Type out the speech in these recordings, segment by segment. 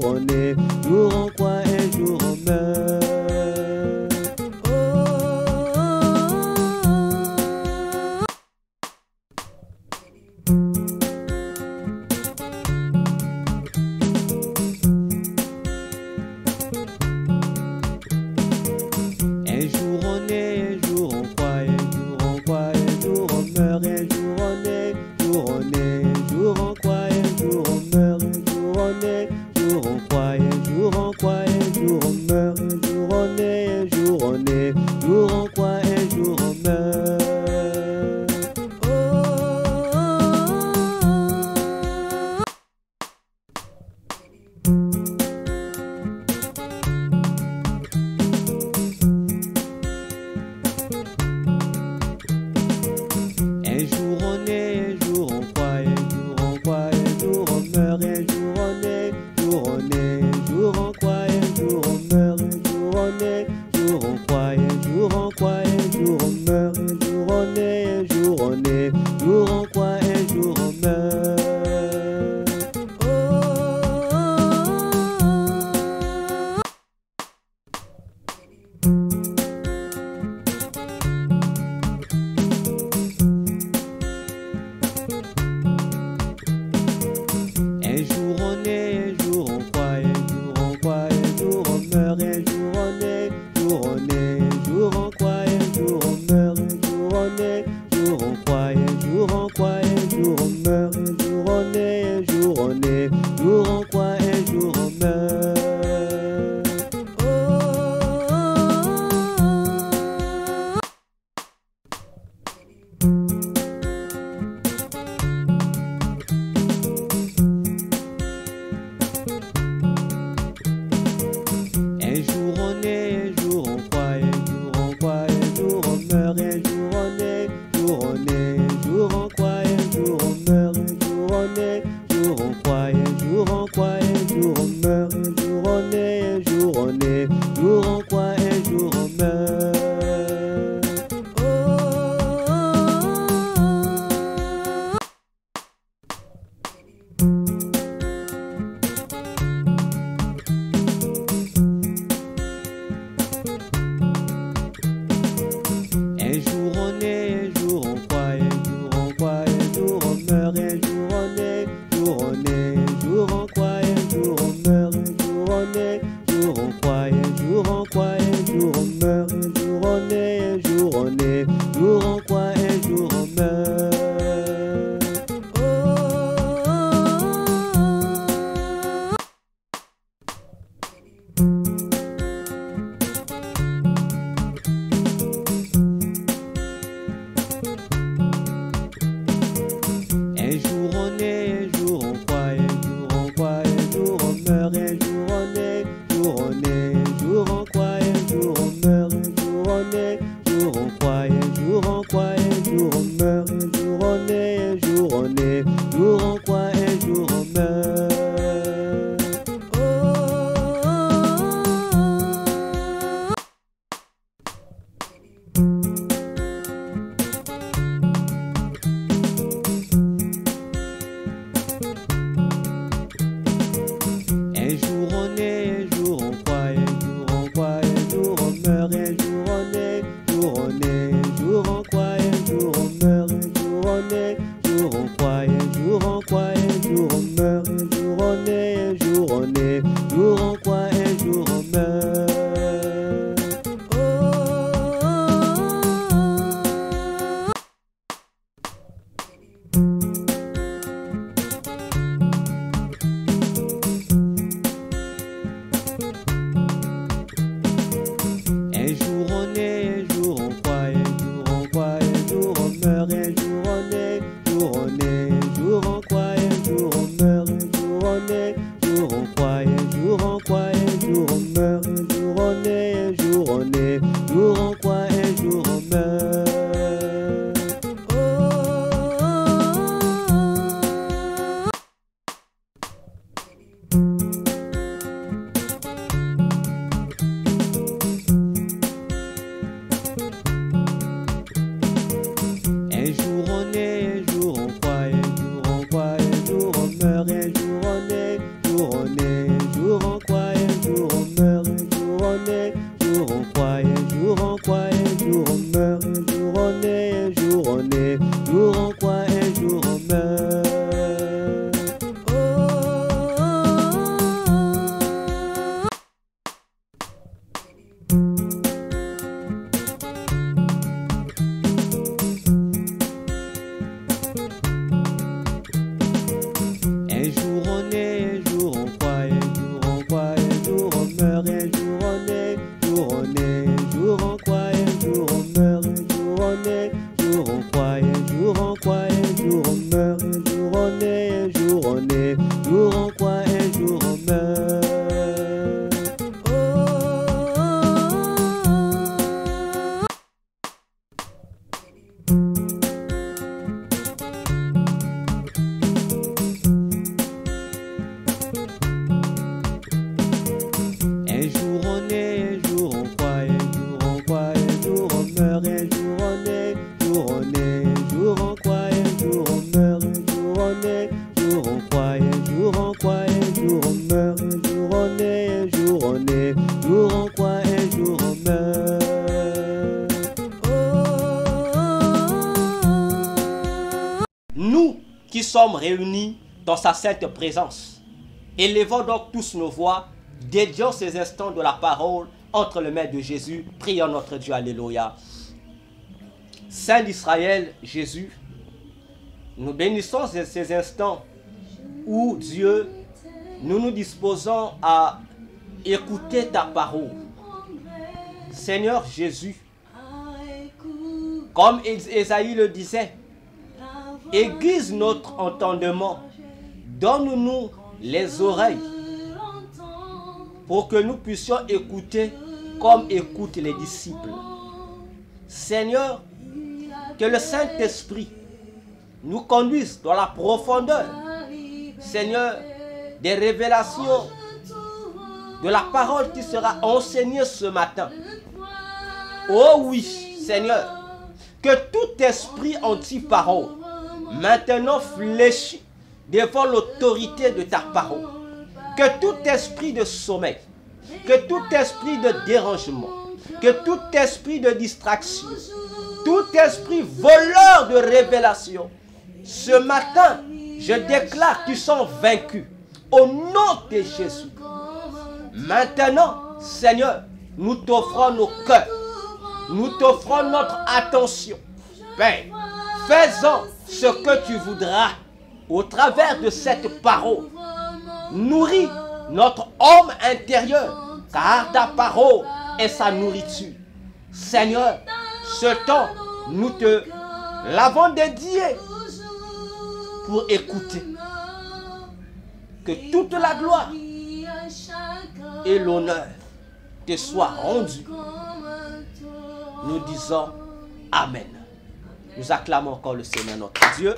on est, jour on croit, un jour on meurt. Un jour on est, un jour on croit, un jour on croit, un jour on meurt, un jour on est, jour on est, un jour on croit, un jour on meurt, un jour on est, jour on croit, un jour on croit, un jour on meurt, un jour on est, un jour on est, jour on croit, un jour on meurt. Un jour on est, un jour on croit, un jour on croit, un jour on meurt, un jour on est, jour on est, un jour on croit, un jour on meurt, un jour on est, jour on croit, un jour on croit, un jour on meurt, un jour on est, un jour on est, jour on croit, un jour on meurt. Un jour on est, un jour on croit, un jour on croit, un jour on meurt, un jour on est, jour on est, un jour on croit, un jour on meurt, un jour on est, jour on croit, un jour on croit, un jour on meurt, un jour on est, un jour on est, jour on croit, un jour on meurt. Un jour on est, un jour on croit, un jour on croit, un jour on meurt, un jour on est, jour on est, un jour on croit, un jour on meurt, un jour on est, jour on croit, un jour on croit, un jour on meurt, un jour on est, un jour on est, jour on croit, un jour on meurt. Un jour on est, un jour on croit, un jour on croit, un jour on meurt, un jour on est, jour on est, un jour on croit, un jour on meurt, un jour on est, jour on croit, un jour on croit, un jour on meurt, un jour on est, un jour on est, jour on croit, un jour on meurt. Un jour on est, un jour on croit, un jour on croit, un jour on meurt, un jour on est, jour on est, un jour on croit, un jour on meurt, un jour on est, jour on croit, un jour on croit, un jour on meurt, un jour on est, un jour on est, jour on croit, un jour on meurt. Un jour on est, un jour on croit, un jour on croit, un jour on meurt, un jour on est, jour on est, un jour on croit, un jour on meurt, un jour on est, jour on croit, un jour on croit, un jour on meurt, un jour on est, un jour on est, jour on croit, un jour on meurt. Un jour on est, un jour on croit, un jour on croit, un jour on meurt, un jour on est, jour on est, un jour on croit, un jour on meurt, un jour on est, jour on croit, un jour on croit, un jour on meurt, un jour on est, un jour on est, jour on croit, un jour on meurt. Un jour on est, un jour on croit, un jour on croit, un jour on meurt, un jour on est, jour on est, jour sommes réunis dans sa sainte présence. Élevons donc tous nos voix, dédions ces instants de la parole entre les mains de Jésus. Prions notre Dieu, alléluia. Saint d'Israël, Jésus, nous bénissons ces instants où, Dieu, nous nous disposons à écouter ta parole. Seigneur Jésus, comme Ésaïe le disait, aiguise notre entendement, donne-nous les oreilles pour que nous puissions écouter comme écoutent les disciples. Seigneur, que le Saint-Esprit nous conduise dans la profondeur, Seigneur, des révélations de la parole qui sera enseignée ce matin. Oh oui, Seigneur, que tout esprit anti-parole maintenant fléchit devant l'autorité de ta parole. Que tout esprit de sommeil, que tout esprit de dérangement, que tout esprit de distraction, tout esprit voleur de révélation, ce matin, je déclare qu'ils sont vaincus au nom de Jésus. Maintenant, Seigneur, nous t'offrons nos cœurs, nous t'offrons notre attention. Père, faisons ce que tu voudras au travers de cette parole. Nourris notre homme intérieur, car ta parole est sa nourriture. Seigneur, ce temps, nous te l'avons dédié pour écouter. Que toute la gloire et l'honneur te soient rendus. Nous disons Amen. Nous acclamons encore le Seigneur notre Dieu.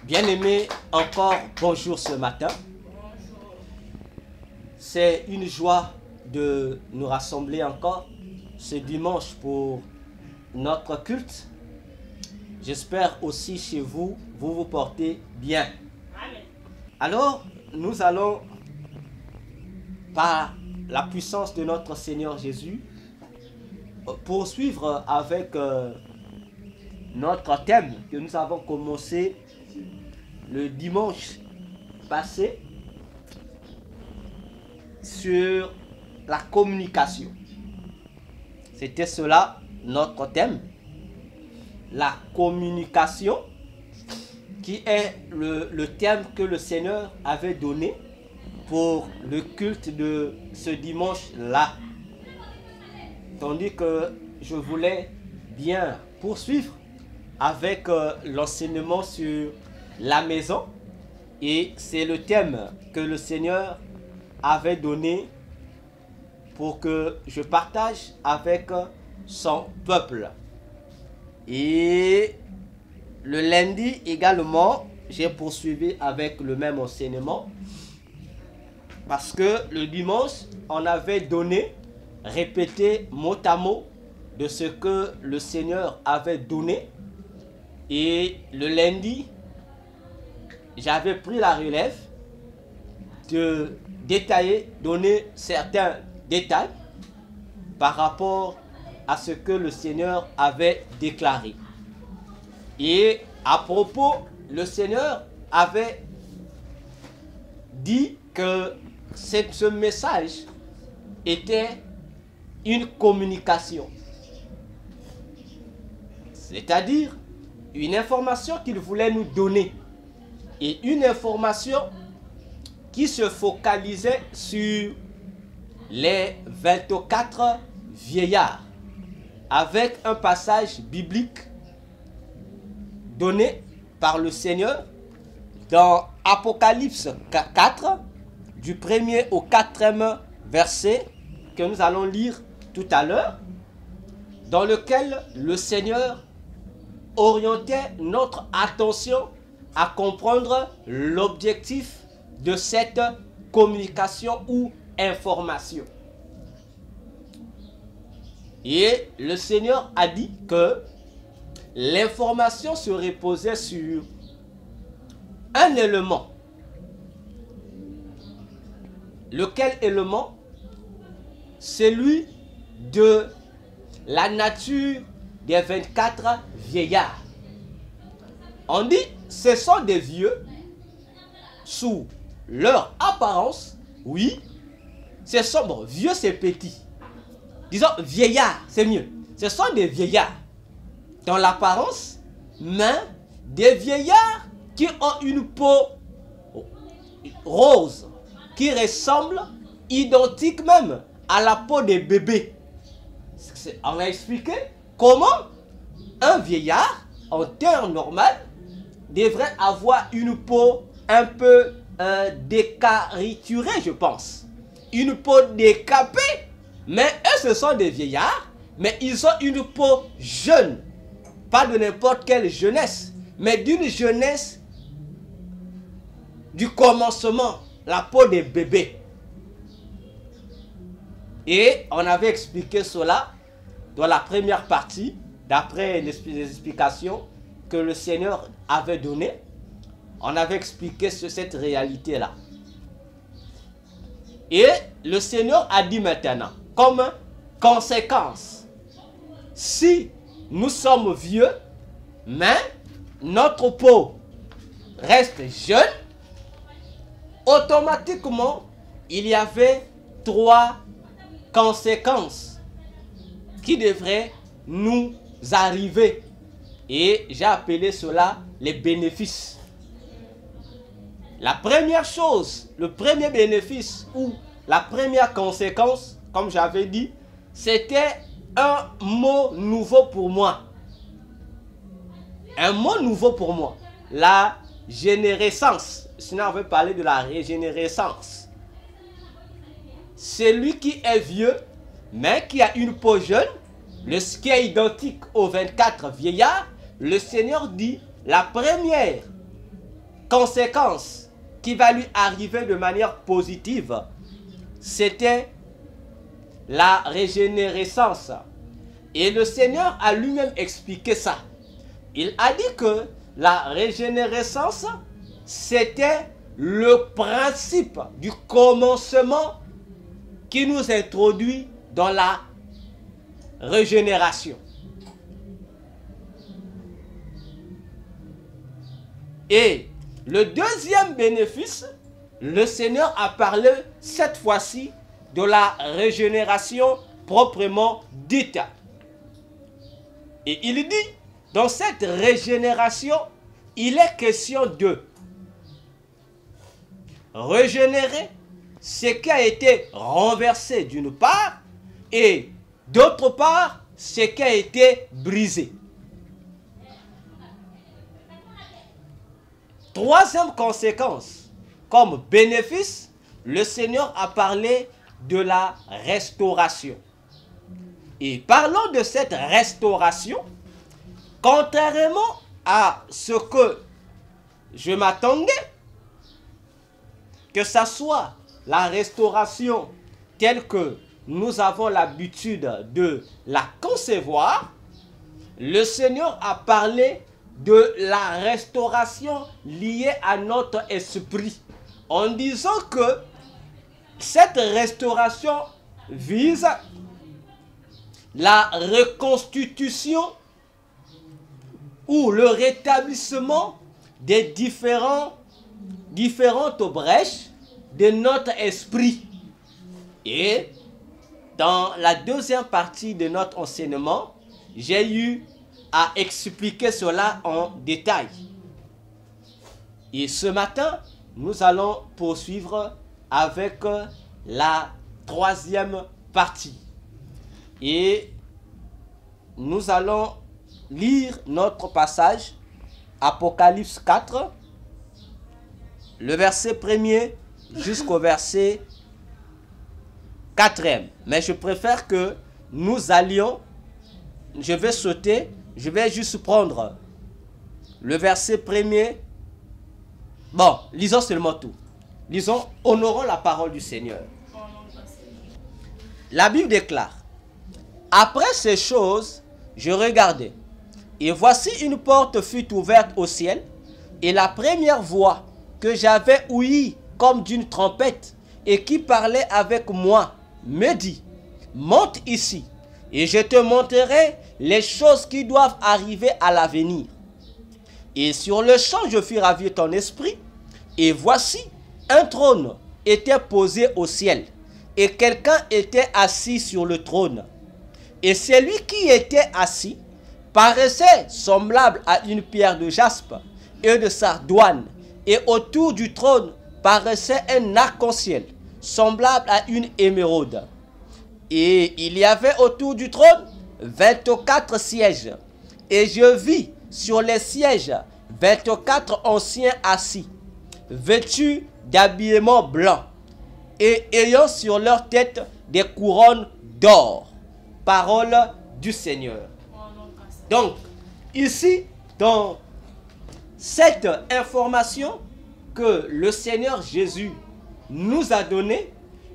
Bien-aimés, encore bonjour ce matin. C'est une joie de nous rassembler encore ce dimanche pour notre culte. J'espère aussi chez vous, vous vous portez bien. Alors, nous allons, par la puissance de notre Seigneur Jésus, poursuivre avec notre thème que nous avons commencé le dimanche passé sur la communication. C'était cela notre thème, la communication, qui est le thème que le Seigneur avait donné pour le culte de ce dimanche-là. Tandis que je voulais bien poursuivre avec l'enseignement sur la maison. Et c'est le thème que le Seigneur avait donné pour que je partage avec son peuple. Et le lundi également, j'ai poursuivi avec le même enseignement. Parce que le dimanche, on avait donné, répété mot à mot de ce que le Seigneur avait donné. Et le lundi, j'avais pris la relève de détailler, donner certains détails par rapport à ce que le Seigneur avait déclaré. Et à propos, le Seigneur avait dit que ce message était une communication. C'est-à-dire une information qu'il voulait nous donner. Et une information qui se focalisait sur les 24 vieillards, avec un passage biblique donné par le Seigneur dans Apocalypse 4, du 1er au 4e verset, que nous allons lire tout à l'heure, dans lequel le Seigneur orientait notre attention à comprendre l'objectif de cette communication ou information. Et le Seigneur a dit que l'information se reposait sur un élément. Lequel élément? Celui de la nature des 24 vieillards. On dit, ce sont des vieux, sous leur apparence, oui, c'est sombre, vieux c'est petit. Disons vieillard, c'est mieux. Ce sont des vieillards, dans l'apparence, mais des vieillards qui ont une peau rose, qui ressemble identique même à la peau des bébés. On a expliqué comment un vieillard, en terre normale, devrait avoir une peau un peu décariturée, je pense. Une peau décapée. Mais eux, ce sont des vieillards, mais ils ont une peau jeune. Pas de n'importe quelle jeunesse, mais d'une jeunesse du commencement, la peau des bébés. Et on avait expliqué cela dans la première partie, d'après les explications que le Seigneur avait données. On avait expliqué sur cette réalité-là. Et le Seigneur a dit maintenant, comme conséquence, si nous sommes vieux, mais notre peau reste jeune, automatiquement, il y avait 3 conséquences qui devraient nous arriver. Et j'ai appelé cela les bénéfices. La première chose, le premier bénéfice ou la première conséquence, comme j'avais dit, c'était un mot nouveau pour moi. Un mot nouveau pour moi. La générescence. Sinon, on veut parler de la régénérescence. Celui qui est vieux, mais qui a une peau jeune, ce qui est identique aux 24 vieillards, le Seigneur dit, la première conséquence qui va lui arriver de manière positive, c'était la régénérescence. Et le Seigneur a lui-même expliqué ça. Il a dit que la régénérescence, c'était le principe du commencement qui nous introduit dans la régénération. Et le deuxième bénéfice, le Seigneur a parlé cette fois-ci de la régénération proprement dite. Et il dit, dans cette régénération, il est question de régénérer ce qui a été renversé d'une part et d'autre part ce qui a été brisé. Troisième conséquence, comme bénéfice, le Seigneur a parlé de la restauration. Et parlons de cette restauration, contrairement à ce que je m'attendais, que ça soit la restauration telle que nous avons l'habitude de la concevoir, le Seigneur a parlé de la restauration liée à notre esprit, en disant que cette restauration vise la reconstitution ou le rétablissement des différentes brèches de notre esprit. Et dans la deuxième partie de notre enseignement, j'ai eu à expliquer cela en détail. Et ce matin, nous allons poursuivre avec la troisième partie. Et nous allons lire notre passage, Apocalypse 4, le verset 1er jusqu'au verset 4e. Mais je préfère que nous allions, je vais sauter, je vais juste prendre le verset 1er. Bon, lisons seulement tout. Lisons, honorons la parole du Seigneur. La Bible déclare, après ces choses, je regardais, et voici une porte fut ouverte au ciel, et la première voix que j'avais ouïe comme d'une trompette, et qui parlait avec moi, me dit, monte ici, et je te montrerai les choses qui doivent arriver à l'avenir. Et sur le champ, je fis ravir ton esprit, et voici, un trône était posé au ciel, et quelqu'un était assis sur le trône. Et celui qui était assis paraissait semblable à une pierre de jaspe et de sardoine, et autour du trône paraissait un arc-en-ciel, semblable à une émeraude. Et il y avait autour du trône 24 sièges, et je vis sur les sièges 24 anciens assis, vêtus d'habillement blanc, et ayant sur leur tête des couronnes d'or. Parole du Seigneur. Donc, ici, dans cette information que le Seigneur Jésus nous a donnée,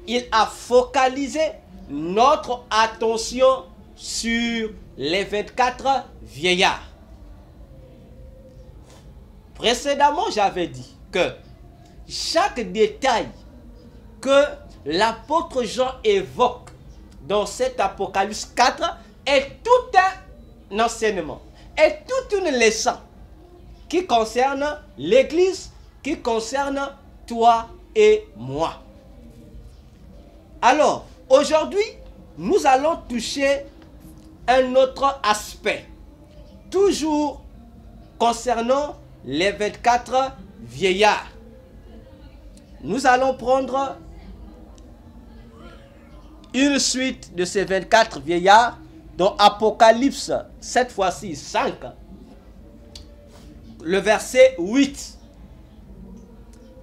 il a focalisé notre attention sur les 24 vieillards. Précédemment, j'avais dit que chaque détail que l'apôtre Jean évoque dans cet Apocalypse 4 est tout un enseignement, est toute une leçon qui concerne l'Église, qui concerne toi et moi. Alors, aujourd'hui, nous allons toucher un autre aspect, toujours concernant les 24 vieillards. Nous allons prendre une suite de ces 24 vieillards dans Apocalypse, cette fois-ci 5, le verset 8.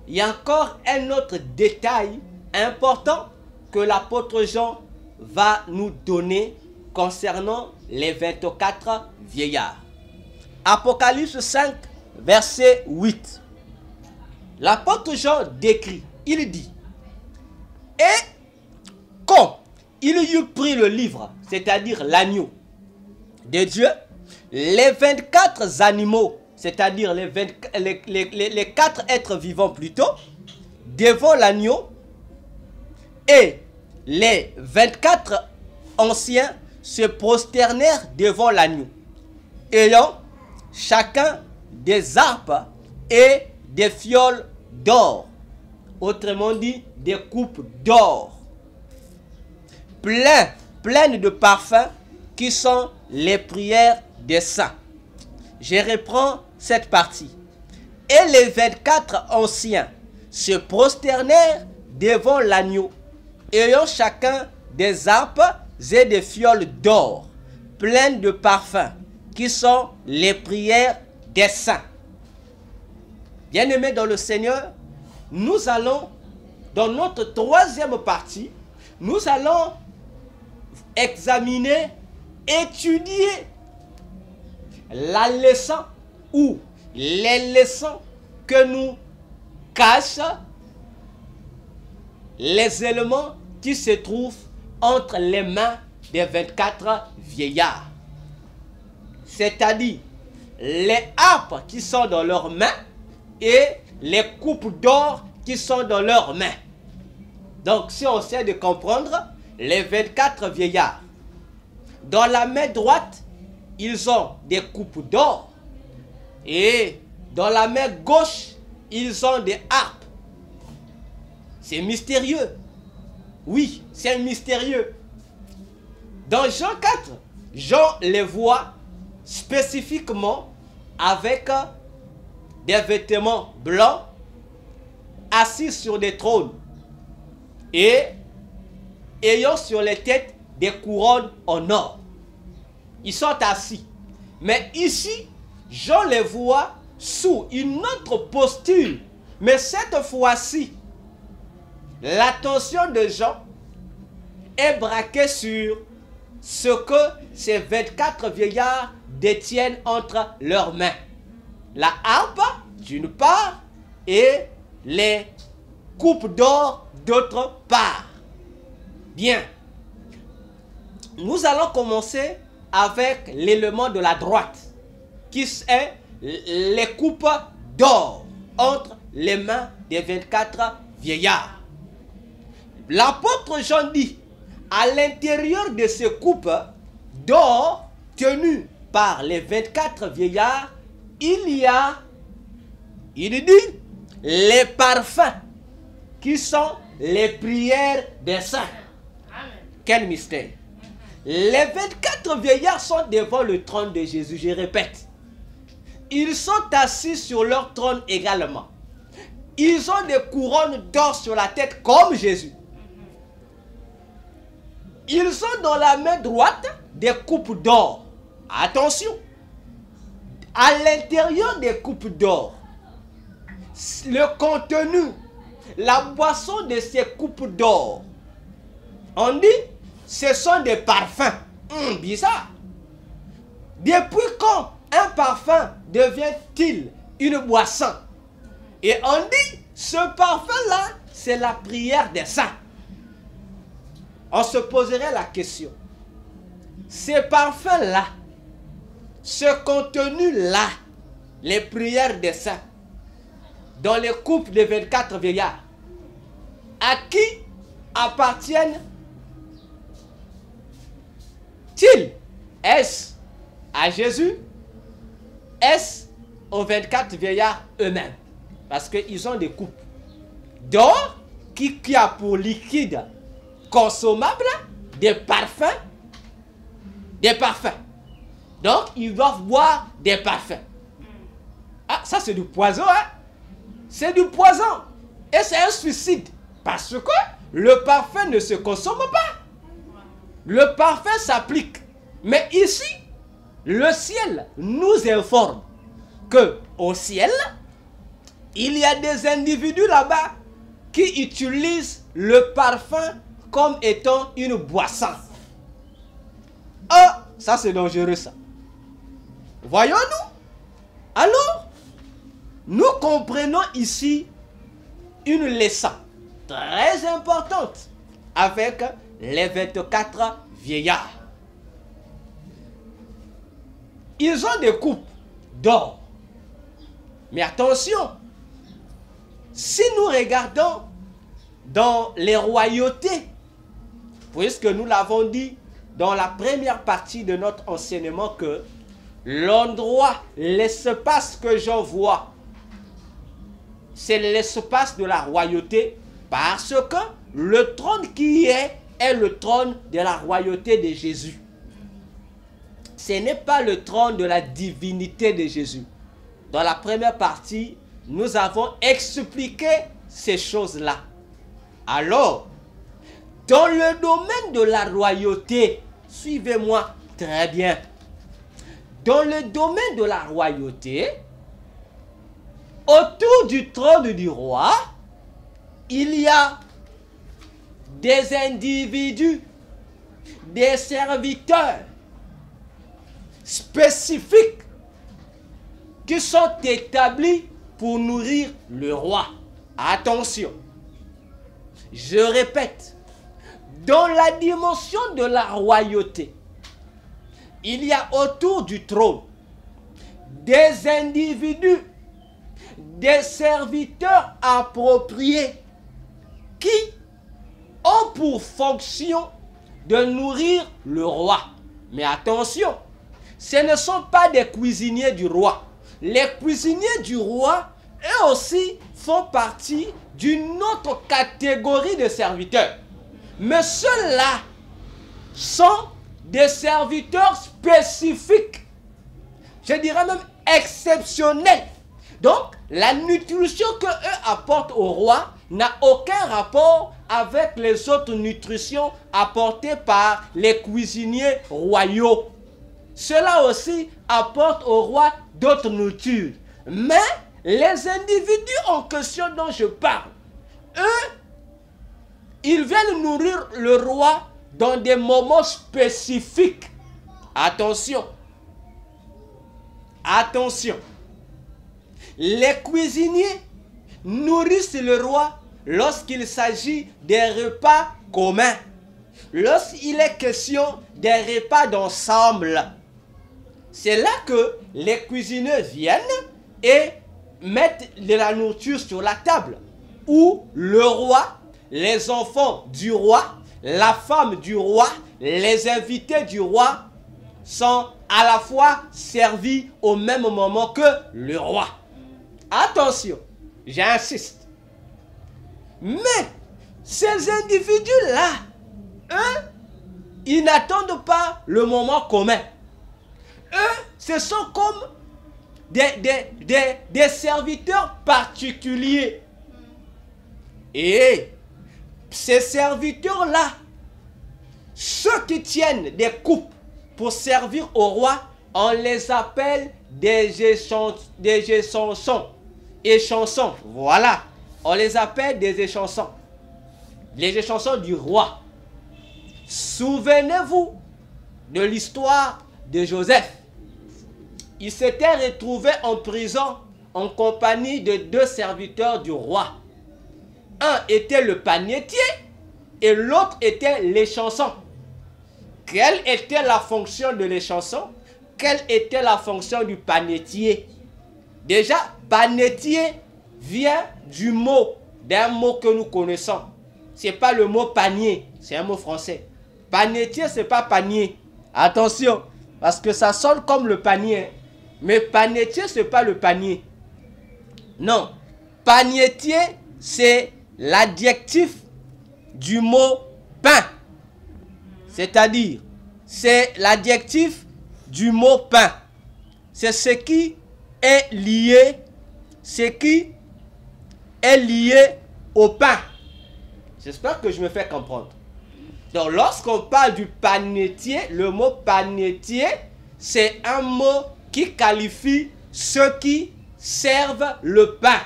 Il y a encore un autre détail important que l'apôtre Jean va nous donner concernant les 24 vieillards. Apocalypse 5, verset 8. L'apôtre Jean décrit, il dit: et quand il eut pris le livre, c'est-à-dire l'agneau de Dieu, les 24 animaux, c'est-à-dire les 4 êtres vivants plutôt, devant l'agneau, et les 24 anciens se prosternèrent devant l'agneau, ayant chacun des harpes et des fioles d'or, autrement dit des coupes d'or, pleines de parfums qui sont les prières des saints. Je reprends cette partie. Et les 24 anciens se prosternèrent devant l'agneau, ayant chacun des harpes et des fioles d'or, pleines de parfums, qui sont les prières des saints. Bien-aimés dans le Seigneur, nous allons, dans notre troisième partie, nous allons examiner, étudier la leçon ou les leçons que nous cachent les éléments qui se trouvent entre les mains des 24 vieillards. C'est-à-dire les harpes qui sont dans leurs mains et les coupes d'or qui sont dans leurs mains. Donc si on essaie de comprendre, les 24 vieillards, dans la main droite, ils ont des coupes d'or, et dans la main gauche, ils ont des harpes. C'est mystérieux. Oui, c'est mystérieux. Dans Jean 4, Jean les voit spécifiquement avec des vêtements blancs, assis sur des trônes et ayant sur les têtes des couronnes en or. Ils sont assis. Mais ici, Jean les voit sous une autre posture. Mais cette fois-ci, l'attention de Jean est braquée sur ce que ces 24 vieillards détiennent entre leurs mains. La harpe, d'une part, et les coupes d'or, d'autre part. Bien. Nous allons commencer avec l'élément de la droite, qui est les coupes d'or entre les mains des 24 vieillards. L'apôtre Jean dit, à l'intérieur de ces coupes, d'or tenu par les 24 vieillards, il y a, il dit, les parfums qui sont les prières des saints. Quel mystère. Les 24 vieillards sont devant le trône de Jésus, je répète. Ils sont assis sur leur trône également. Ils ont des couronnes d'or sur la tête comme Jésus. Ils ont dans la main droite des coupes d'or. Attention. À l'intérieur des coupes d'or, le contenu, la boisson de ces coupes d'or, on dit, ce sont des parfums. Bizarre. Depuis quand un parfum devient-il une boisson? Et on dit, ce parfum-là, c'est la prière des saints. On se poserait la question. Ces parfums-là, ce contenu-là, les prières des saints, dans les coupes de 24 vieillards, à qui appartiennent-ils? Est-ce à Jésus? Est-ce aux 24 vieillards eux-mêmes? Parce qu'ils ont des coupes d'or qui a pour liquide consommable des parfums. Des parfums. Donc, ils doivent boire des parfums. Ah, ça c'est du poison, hein? C'est du poison. Et c'est un suicide. Parce que le parfum ne se consomme pas. Le parfum s'applique. Mais ici, le ciel nous informe que au ciel, il y a des individus là-bas qui utilisent le parfum comme étant une boisson. Ah, ça c'est dangereux ça. Voyons-nous. Alors, nous comprenons ici une leçon très importante avec les 24 vieillards. Ils ont des coupes d'or. Mais attention, si nous regardons dans les royautés, puisque nous l'avons dit dans la première partie de notre enseignement que l'endroit, l'espace que j'en vois, c'est l'espace de la royauté, parce que le trône qui est le trône de la royauté de Jésus. Ce n'est pas le trône de la divinité de Jésus. Dans la première partie, nous avons expliqué ces choses-là. Alors, dans le domaine de la royauté, suivez-moi très bien. Dans le domaine de la royauté, autour du trône du roi, il y a des individus, des serviteurs spécifiques qui sont établis pour nourrir le roi. Attention, je répète, dans la dimension de la royauté, il y a autour du trône des individus, des serviteurs appropriés qui ont pour fonction de nourrir le roi. Mais attention, ce ne sont pas des cuisiniers du roi. Les cuisiniers du roi, eux aussi, font partie d'une autre catégorie de serviteurs. Mais ceux-là sont des serviteurs spécifiques. Je dirais même exceptionnels. Donc, la nutrition que eux apportent au roi n'a aucun rapport avec les autres nutritions apportées par les cuisiniers royaux. Cela aussi apporte au roi d'autres nourritures. Mais les individus en question dont je parle, eux, ils viennent nourrir le roi dans des moments spécifiques. Attention. Attention. Les cuisiniers nourrissent le roi lorsqu'il s'agit des repas communs. Lorsqu'il est question des repas d'ensemble. C'est là que les cuisiniers viennent et mettent de la nourriture sur la table. Où le roi, les enfants du roi, la femme du roi, les invités du roi sont à la fois servis au même moment que le roi. Attention, j'insiste. Mais ces individus-là, eux, ils n'attendent pas le moment commun. Eux, ce sont comme des serviteurs particuliers. Et ces serviteurs-là, ceux qui tiennent des coupes pour servir au roi, on les appelle des échansons. Voilà, on les appelle des échansons. Les échansons du roi. Souvenez-vous de l'histoire de Joseph. Il s'était retrouvé en prison en compagnie de 2 serviteurs du roi. Un était le panetier et l'autre était l'échanson. Quelle était la fonction de l'échanson? Quelle était la fonction du panetier? Déjà, panetier vient d'un mot que nous connaissons. Ce n'est pas le mot panier, c'est un mot français. Panetier, ce n'est pas panier. Attention, parce que ça sonne comme le panier. Mais panetier, ce n'est pas le panier. Non, panetier, c'est l'adjectif du mot pain. C'est-à-dire, c'est l'adjectif du mot pain. C'est ce qui est lié, au pain. J'espère que je me fais comprendre. Donc, lorsqu'on parle du panetier, le mot panetier, c'est un mot qui qualifie ceux qui servent le pain.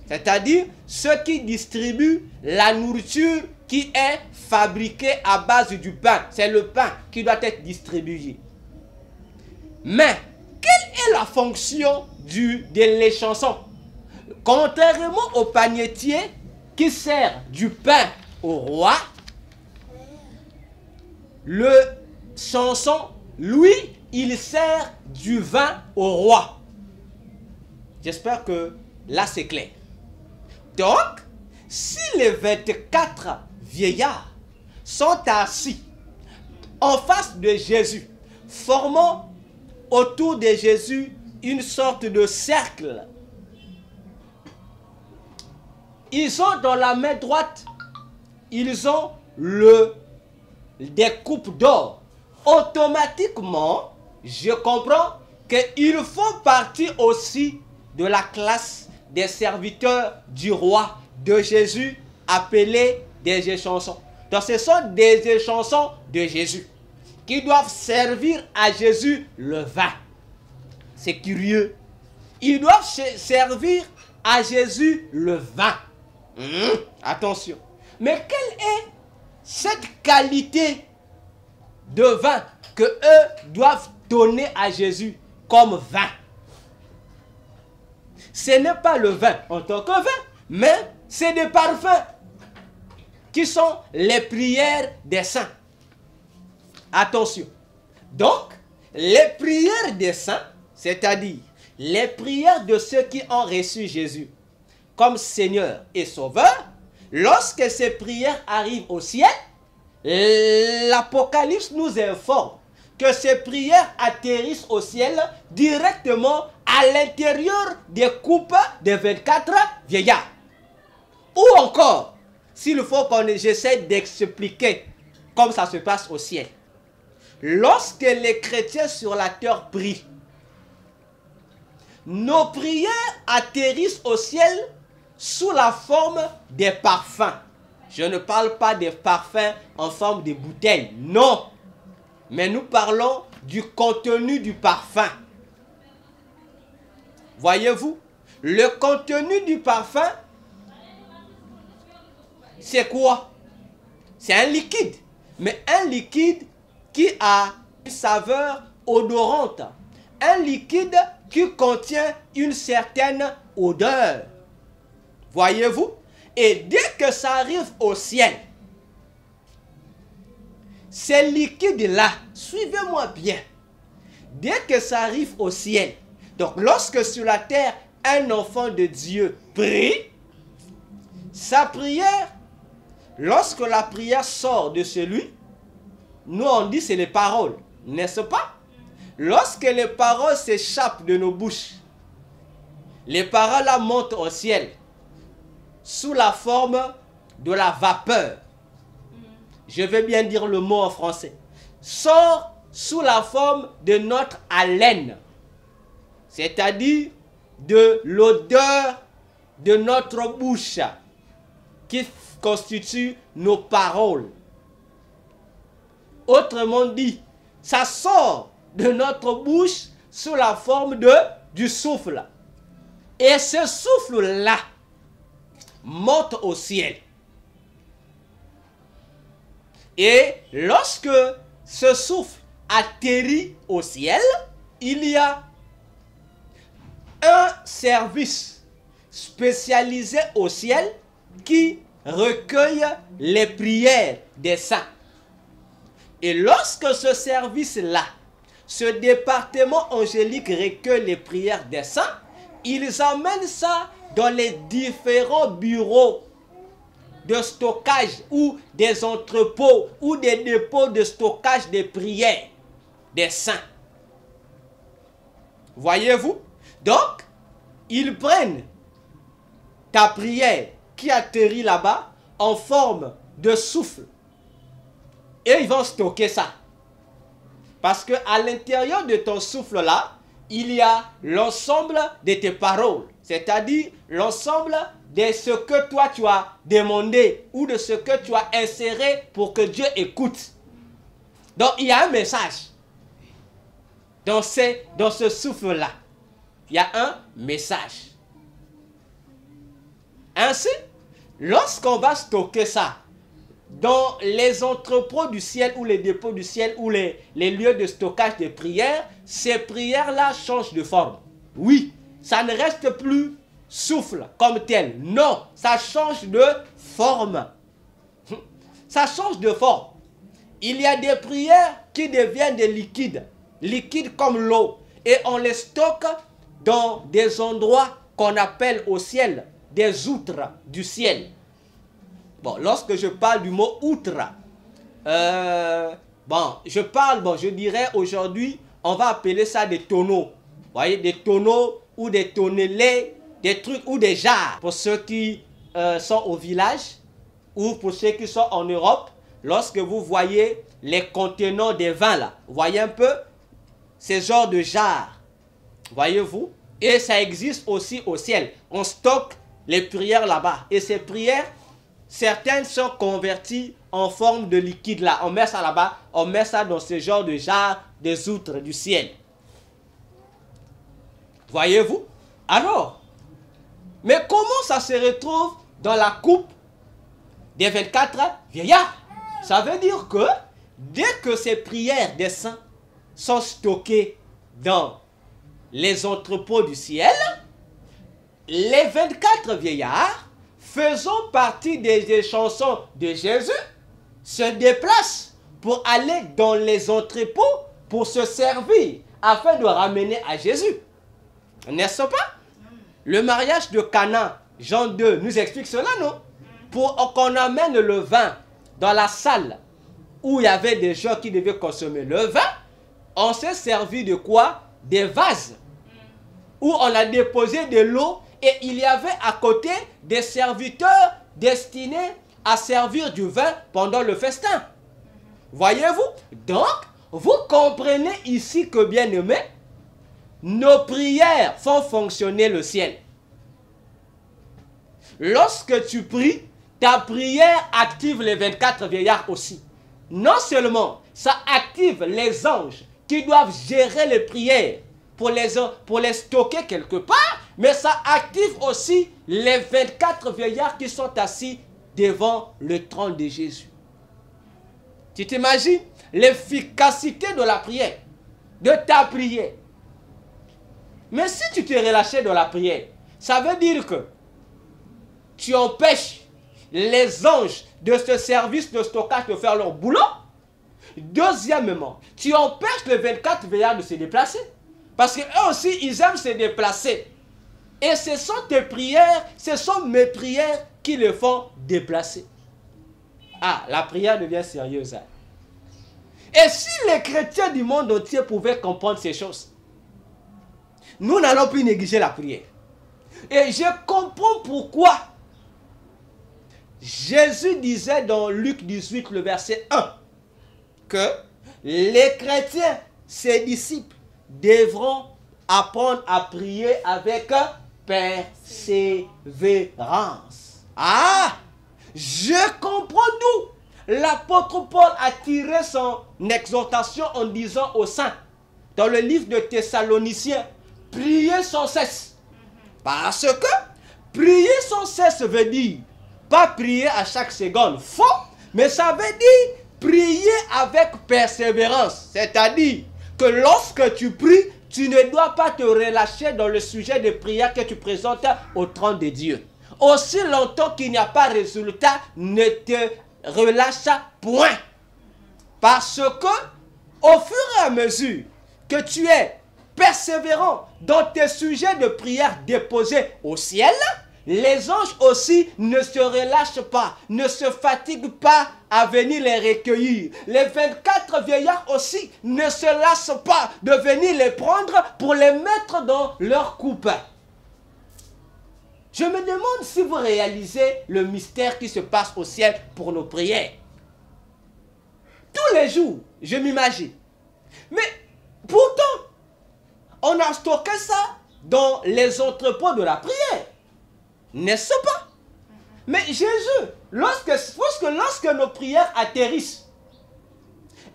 C'est-à-dire ceux qui distribuent la nourriture qui est fabriquée à base du pain. C'est le pain qui doit être distribué. Mais, quelle est la fonction de l'échanson? Contrairement au panetier qui sert du pain au roi, le chanson, lui, il sert du vin au roi. J'espère que là c'est clair. Donc, si les 24 vieillards sont assis en face de Jésus, formant autour de Jésus une sorte de cercle, ils ont dans la main droite, ils ont des coupes d'or. Automatiquement, je comprends qu'ils font partie aussi de la classe des serviteurs du roi de Jésus, appelés des échansons. Donc ce sont des échansons de Jésus qui doivent servir à Jésus le vin. C'est curieux. Ils doivent servir à Jésus le vin. Attention. Mais quelle est cette qualité de vin que eux doivent donner à Jésus comme vin? Ce n'est pas le vin en tant que vin, mais c'est des parfums qui sont les prières des saints. Attention. Donc, les prières des saints, c'est-à-dire les prières de ceux qui ont reçu Jésus comme Seigneur et Sauveur, lorsque ces prières arrivent au ciel, l'Apocalypse nous informe que ces prières atterrissent au ciel directement à l'intérieur des coupes des 24 vieillards. Ou encore, s'il faut j'essaie d'expliquer comment ça se passe au ciel. Lorsque les chrétiens sur la terre prient, nos prières atterrissent au ciel sous la forme des parfums. Je ne parle pas des parfums en forme de bouteilles, non. Mais nous parlons du contenu du parfum. Voyez-vous, le contenu du parfum, c'est quoi? C'est un liquide, mais un liquide qui a une saveur odorante. Un liquide qui contient une certaine odeur. Voyez-vous? Et dès que ça arrive au ciel, ces liquides-là, suivez-moi bien, dès que ça arrive au ciel, donc lorsque sur la terre, un enfant de Dieu prie, sa prière, lorsque la prière sort de celui, nous on dit c'est les paroles, n'est-ce pas? lorsque les paroles s'échappent de nos bouches, les paroles là montent au ciel sous la forme de la vapeur. Je vais bien dire le mot en français. Sort sous la forme de notre haleine, c'est-à-dire de l'odeur de notre bouche qui constitue nos paroles. Autrement dit, ça sort de notre bouche sous la forme du souffle. Et ce souffle-là monte au ciel. Et lorsque ce souffle atterrit au ciel, il y a un service spécialisé au ciel qui recueille les prières des saints. Et lorsque ce service-là, ce département angélique recueille les prières des saints, ils amènent ça dans les différents bureaux de stockage ou des entrepôts ou des dépôts de stockage des prières des saints. Voyez-vous? Donc, ils prennent ta prière qui atterrit là-bas en forme de souffle et ils vont stocker ça. Parce qu'à l'intérieur de ton souffle là, il y a l'ensemble de tes paroles, c'est-à-dire l'ensemble de ce que toi tu as demandé ou de ce que tu as inséré pour que Dieu écoute. Donc il y a un message dans ce souffle-là. Il y a un message. Ainsi, lorsqu'on va stocker ça dans les entrepôts du ciel ou les dépôts du ciel ou les lieux de stockage des prières, ces prières-là changent de forme. Oui, ça ne reste plus souffle comme tel. Non, ça change de forme. Ça change de forme. Il y a des prières qui deviennent des liquides, liquides comme l'eau, et on les stocke dans des endroits qu'on appelle au ciel des outres du ciel. Bon, lorsque je parle du mot outre, je dirais aujourd'hui, on va appeler ça des tonneaux. Vous voyez, des tonneaux ou des tonnelets, des trucs ou des jarres. Pour ceux qui sont au village ou pour ceux qui sont en Europe, lorsque vous voyez les contenants des vins là, vous voyez un peu ces genres de jarres, voyez-vous? Et ça existe aussi au ciel. On stocke les prières là-bas. Et ces prières, certaines sont converties en forme de liquide là. On met ça là-bas, on met ça dans ce genre de jarre des outres du ciel. Voyez-vous? Alors, mais comment ça se retrouve dans la coupe des 24 vieillards? Ça veut dire que dès que ces prières des saints sont stockées dans les entrepôts du ciel, les 24 vieillards, faisant partie des chansons de Jésus, se déplacent pour aller dans les entrepôts pour se servir afin de ramener à Jésus. N'est-ce pas? Le mariage de Cana, Jean 2, nous explique cela, non? Pour qu'on amène le vin dans la salle où il y avait des gens qui devaient consommer le vin, on s'est servi de quoi? Des vases où on a déposé de l'eau et il y avait à côté des serviteurs destinés à servir du vin pendant le festin. Voyez-vous? Donc, vous comprenez ici que, bien aimé, nos prières font fonctionner le ciel. Lorsque tu pries, ta prière active les 24 vieillards aussi. Non seulement ça active les anges qui doivent gérer les prières pour les stocker quelque part, mais ça active aussi les 24 vieillards qui sont assis devant le trône de Jésus. Tu t'imagines l'efficacité de la prière, de ta prière. Mais si tu te relâchais dans la prière, ça veut dire que tu empêches les anges de ce service de stockage de faire leur boulot. Deuxièmement, tu empêches les 24 veillards de se déplacer. Parce qu'eux aussi, ils aiment se déplacer. Et ce sont tes prières, ce sont mes prières qui les font déplacer. Ah, la prière devient sérieuse. Hein? Et si les chrétiens du monde entier pouvaient comprendre ces choses, nous n'allons plus négliger la prière. Et je comprends pourquoi Jésus disait dans Luc 18, le verset 1, que les chrétiens, ses disciples, devront apprendre à prier avec persévérance. Ah, je comprends d'où l'apôtre Paul a tiré son exhortation en disant aux saints, dans le livre de Thessaloniciens, priez sans cesse. Parce que prier sans cesse veut dire pas prier à chaque seconde, faux, mais ça veut dire prier avec persévérance. C'est-à-dire que lorsque tu pries, tu ne dois pas te relâcher dans le sujet de prière que tu présentes au trône de Dieu. Aussi longtemps qu'il n'y a pas de résultat, ne te relâche point. Parce que au fur et à mesure que tu es persévérant dans tes sujets de prière déposés au ciel, les anges aussi ne se relâchent pas, ne se fatiguent pas à venir les recueillir. Les 24 vieillards aussi ne se lassent pas de venir les prendre pour les mettre dans leur coupe. Je me demande si vous réalisez le mystère qui se passe au ciel pour nos prières. Tous les jours, je m'imagine. Mais pourtant, on a stocké ça dans les entrepôts de la prière. N'est-ce pas? Mais Jésus, lorsque nos prières atterrissent,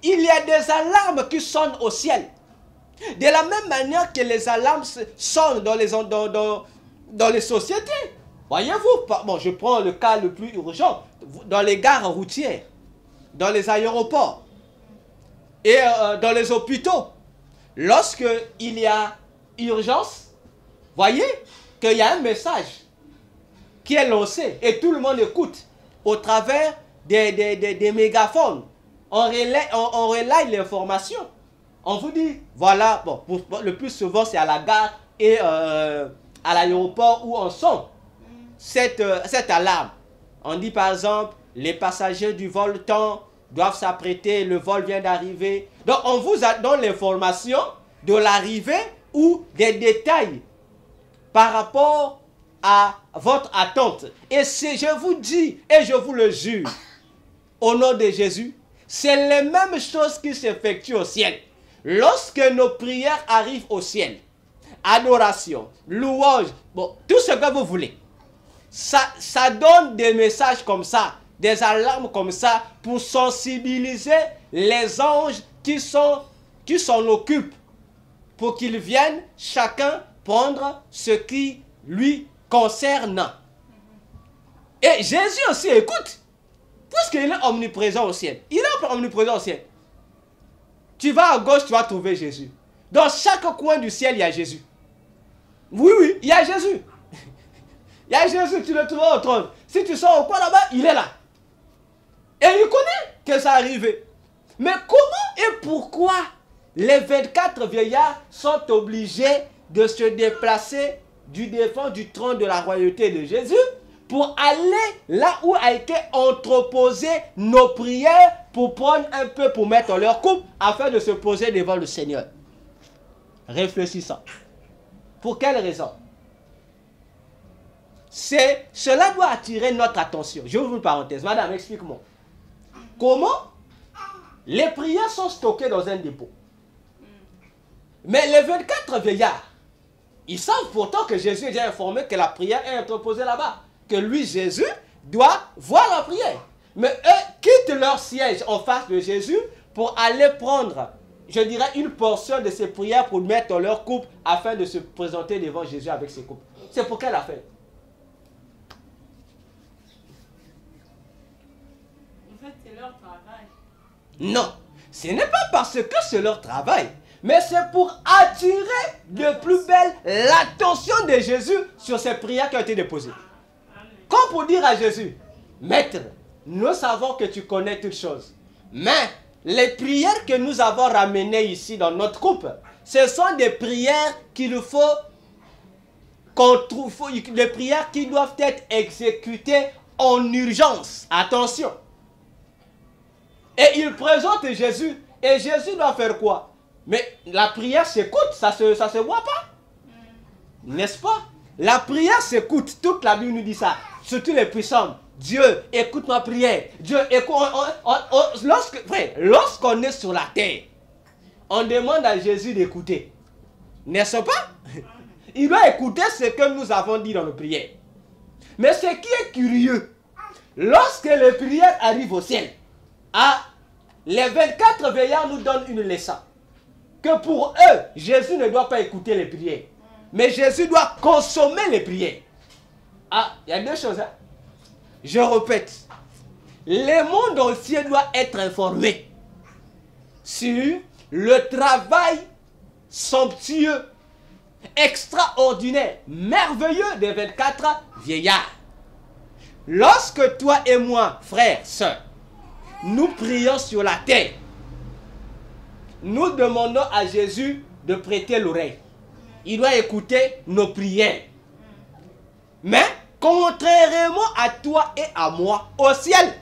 il y a des alarmes qui sonnent au ciel. De la même manière que les alarmes sonnent dans les sociétés. Voyez-vous, bon, je prends le cas le plus urgent, dans les gares routières, dans les aéroports et dans les hôpitaux. Lorsqu'il y a urgence, voyez qu'il y a un message qui est lancé et tout le monde écoute au travers des mégaphones. On relaye l'information. On vous dit, voilà, bon, le plus souvent c'est à la gare et à l'aéroport où on sonne cette alarme. On dit par exemple, les passagers du vol temps doivent s'apprêter, le vol vient d'arriver. Donc on vous donne l'information de l'arrivée ou des détails par rapport à votre attente. Et si je vous dis, et je vous le jure, au nom de Jésus, c'est les mêmes choses qui s'effectuent au ciel. Lorsque nos prières arrivent au ciel, adoration, louange, bon, tout ce que vous voulez, ça donne des messages comme ça, des alarmes comme ça, pour sensibiliser les anges qui s'en occupent, pour qu'ils viennent chacun prendre ce qui lui concerne. Et Jésus aussi écoute, puisqu'il est omniprésent au ciel. Il est omniprésent au ciel. Tu vas à gauche, tu vas trouver Jésus. Dans chaque coin du ciel, il y a Jésus. Oui, il y a Jésus. Il y a Jésus, tu le trouves au trône. Si tu sors au coin là-bas, il est là. Et il connaît que ça arrivé. Mais comment et pourquoi les 24 vieillards sont obligés de se déplacer du devant du trône de la royauté de Jésus pour aller là où a été entreposé nos prières pour prendre un peu pour mettre leur coupe afin de se poser devant le Seigneur? Réfléchissons. Pour quelle raison? Cela doit attirer notre attention. Je ouvre une parenthèse. Madame, explique-moi. Comment les prières sont stockées dans un dépôt? Mais les 24 vieillards, ils savent pourtant que Jésus est déjà informé que la prière est entreposée là-bas. Que lui, Jésus, doit voir la prière. Mais eux quittent leur siège en face de Jésus pour aller prendre, je dirais, une portion de ces prières pour mettre dans leur coupe afin de se présenter devant Jésus avec ses coupes. C'est pour quelle affaire? En fait, c'est leur travail. Non, ce n'est pas parce que c'est leur travail, mais c'est pour attirer de plus belle l'attention de Jésus sur ces prières qui ont été déposées. Comme pour dire à Jésus, Maître, nous savons que tu connais toutes choses, mais les prières que nous avons ramenées ici dans notre coupe, ce sont des prières qu'il faut qu'on trouve, des prières qui doivent être exécutées en urgence. Attention. Et il présente Jésus Et Jésus doit faire quoi? Mais la prière s'écoute, ça se voit pas. N'est-ce pas? La prière s'écoute. Toute la Bible nous dit ça. Surtout les puissants. Dieu, écoute ma prière. Dieu, écoute. Lorsqu'on est sur la terre, on demande à Jésus d'écouter. N'est-ce pas? Il doit écouter ce que nous avons dit dans nos prières. Mais ce qui est curieux, lorsque les prières arrivent au ciel, les 24 veillards nous donnent une leçon. Que pour eux, Jésus ne doit pas écouter les prières. Mais Jésus doit consommer les prières. Il y a deux choses. Je répète. Le monde entier doit être informé sur le travail somptueux, extraordinaire, merveilleux des 24 vieillards. Lorsque toi et moi, frères, sœurs, nous prions sur la terre, nous demandons à Jésus de prêter l'oreille. Il doit écouter nos prières. Mais, contrairement à toi et à moi, au ciel,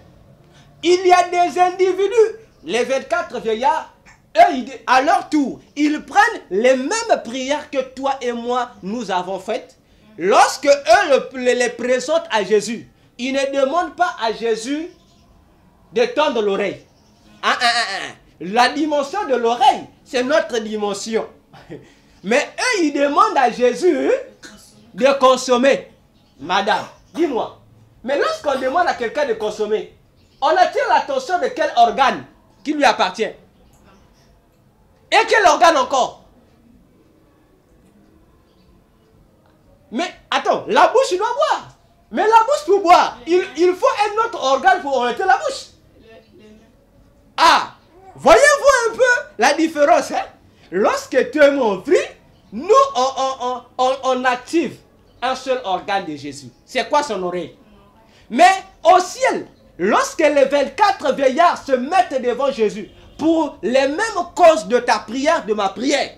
il y a des individus, les 24 vieillards, eux, à leur tour, ils prennent les mêmes prières que toi et moi, nous avons faites. Lorsque eux les présentent à Jésus, ils ne demandent pas à Jésus de tendre l'oreille. La dimension de l'oreille, c'est notre dimension. Mais eux, ils demandent à Jésus de consommer. Madame, dis-moi, mais lorsqu'on demande à quelqu'un de consommer, on attire l'attention de quel organe qui lui appartient? Et quel organe encore? Mais attends, la bouche doit boire. Mais la bouche pour boire, il faut un autre organe pour orienter la bouche. Voyez-vous un peu la différence, hein? Lorsque tu es mon prie, nous, on active un seul organe de Jésus. C'est quoi son oreille? Mais au ciel, lorsque les 24 vieillards se mettent devant Jésus pour les mêmes causes de ta prière, de ma prière,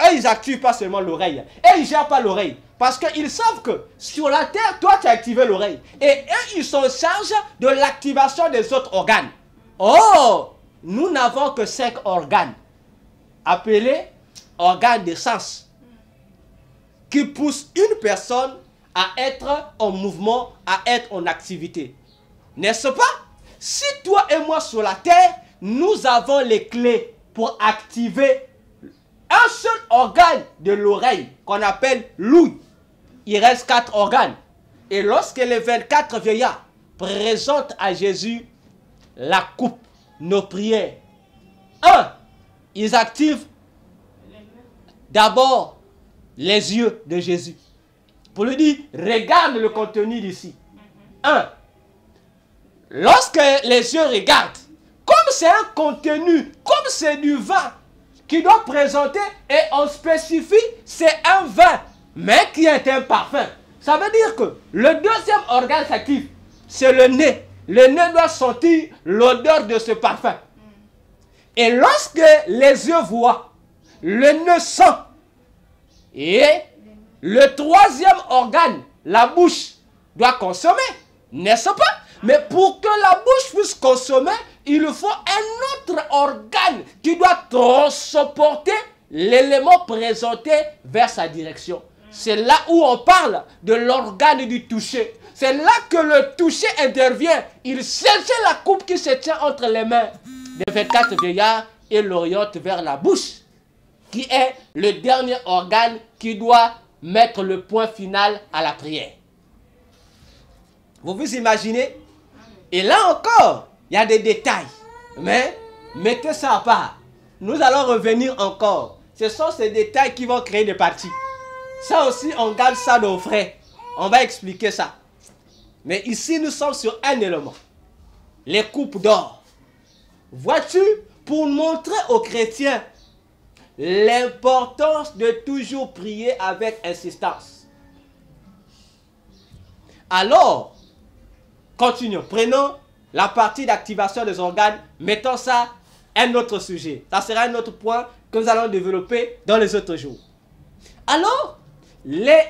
eux, ils n'activent pas seulement l'oreille. Et ils ne gèrent pas l'oreille. Parce qu'ils savent que sur la terre, toi, tu as activé l'oreille. Et eux, ils sont en charge de l'activation des autres organes. Oh! Nous n'avons que 5 organes, appelés organes de sens, qui poussent une personne à être en mouvement, à être en activité. N'est-ce pas? Si toi et moi sur la terre, nous avons les clés pour activer un seul organe de l'oreille, qu'on appelle l'ouïe, il reste 4 organes. Et lorsque les 24 vieillards présentent à Jésus la coupe, nos prières, ils activent d'abord les yeux de Jésus. Pour lui dire, regarde le contenu d'ici. Lorsque les yeux regardent, comme c'est un contenu, comme c'est du vin qui doit présenter, et on spécifie, c'est un vin, mais qui est un parfum. Ça veut dire que le deuxième organe s'active, c'est le nez. Le nez doit sentir l'odeur de ce parfum. Et lorsque les yeux voient, le nez sent. Et le troisième organe, la bouche, doit consommer. N'est-ce pas? Mais pour que la bouche puisse consommer, il faut un autre organe qui doit transporter l'élément présenté vers sa direction. C'est là où on parle de l'organe du toucher. C'est là que le toucher intervient. Il saisit la coupe qui se tient entre les mains des 24 vieillards et l'oriente vers la bouche, qui est le dernier organe qui doit mettre le point final à la prière. Vous vous imaginez? Et là encore, il y a des détails. Mais mettez ça à part. Nous allons revenir encore. Ce sont ces détails qui vont créer des parties. Ça aussi, on garde ça nos frères. On va expliquer ça. Mais ici, nous sommes sur un élément. Les coupes d'or. Vois-tu, pour montrer aux chrétiens l'importance de toujours prier avec insistance. Alors, continuons. Prenons la partie d'activation des organes. Mettons ça un autre sujet. Ça sera un autre point que nous allons développer dans les autres jours. Alors, les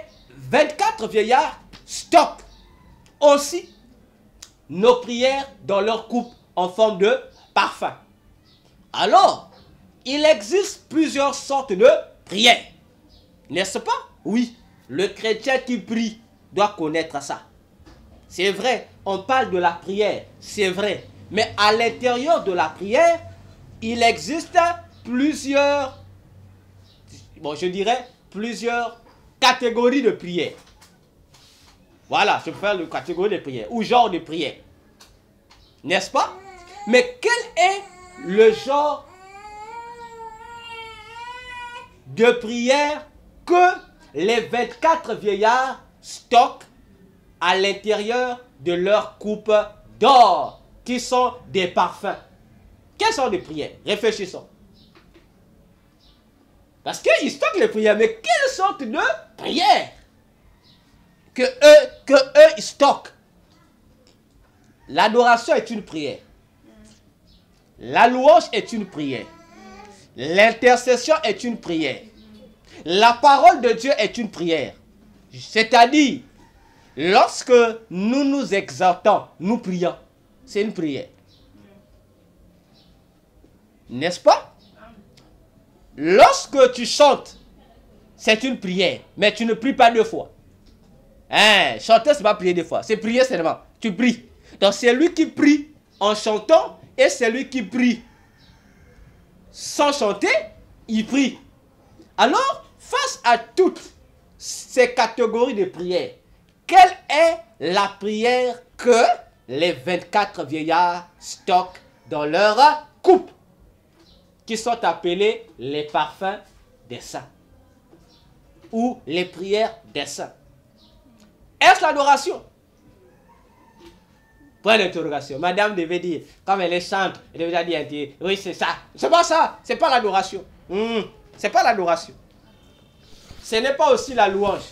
24 vieillards stockent aussi nos prières dans leur coupe en forme de parfum. Alors, il existe plusieurs sortes de prières. N'est-ce pas? Oui, le chrétien qui prie doit connaître ça. C'est vrai, on parle de la prière, c'est vrai. Mais à l'intérieur de la prière, il existe plusieurs, je dirais, plusieurs catégories de prières. Voilà, je peux faire une catégorie de prières ou genre de prière. N'est-ce pas? Mais quel est le genre de prière que les 24 vieillards stockent à l'intérieur de leur coupe d'or, qui sont des parfums? Quelles sont les prières? Réfléchissons. Parce qu'ils stockent les prières, mais quelle sorte de prières que eux ils stockent? L'adoration est une prière. La louange est une prière. L'intercession est une prière. La parole de Dieu est une prière. C'est-à-dire, lorsque nous nous exaltons, nous prions. C'est une prière. N'est-ce pas? Lorsque tu chantes, c'est une prière. Mais tu ne pries pas deux fois. Chanter, c'est pas prier deux fois. C'est prier seulement. Tu pries. Donc c'est lui qui prie en chantant et c'est lui qui prie sans chanter, il prie. Alors, face à toutes ces catégories de prières, quelle est la prière que les 24 vieillards stockent dans leur coupe, qui sont appelées les parfums des saints ou les prières des saints? Est-ce l'adoration? Point d'interrogation. Madame devait dire, comme elle chante, elle devait dire, oui, c'est ça. C'est pas ça. C'est pas l'adoration. C'est pas l'adoration. Ce n'est pas aussi la louange.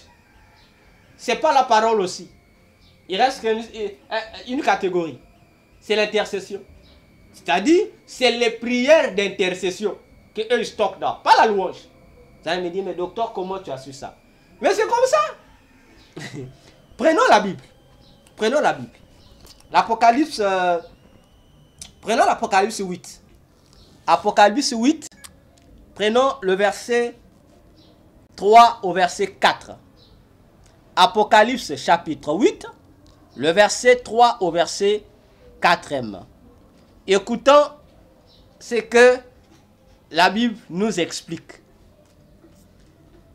C'est pas la parole aussi. Il reste une catégorie. C'est l'intercession. C'est-à-dire, c'est les prières d'intercession que eux stockent dans. Pas la louange. Vous allez me dire, mais docteur, comment tu as su ça? Mais c'est comme ça. Prenons la Bible. Prenons la Bible. L'Apocalypse, prenons l'Apocalypse 8. Apocalypse 8, prenons le verset 3 au verset 4. Apocalypse chapitre 8, le verset 3 au verset 4e. Écoutons ce que la Bible nous explique.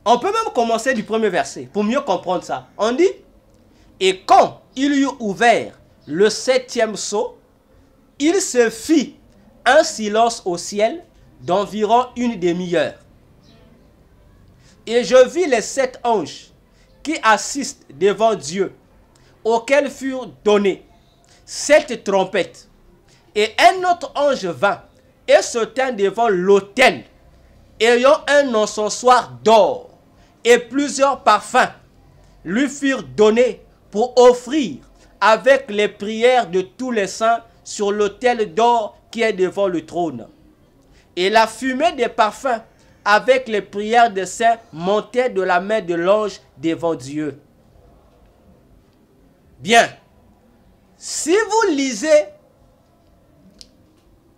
On peut même commencer du premier verset pour mieux comprendre ça. On dit, et quand il eut ouvert le 7e sceau, il se fit un silence au ciel d'environ une demi-heure. Et je vis les 7 anges qui assistent devant Dieu, auxquels furent données 7 trompettes. Et un autre ange vint et se tint devant l'autel, ayant un encensoir d'or, et plusieurs parfums lui furent donnés pour offrir avec les prières de tous les saints sur l'autel d'or qui est devant le trône. Et la fumée des parfums avec les prières des saints montait de la main de l'ange devant Dieu. Bien, si vous lisez,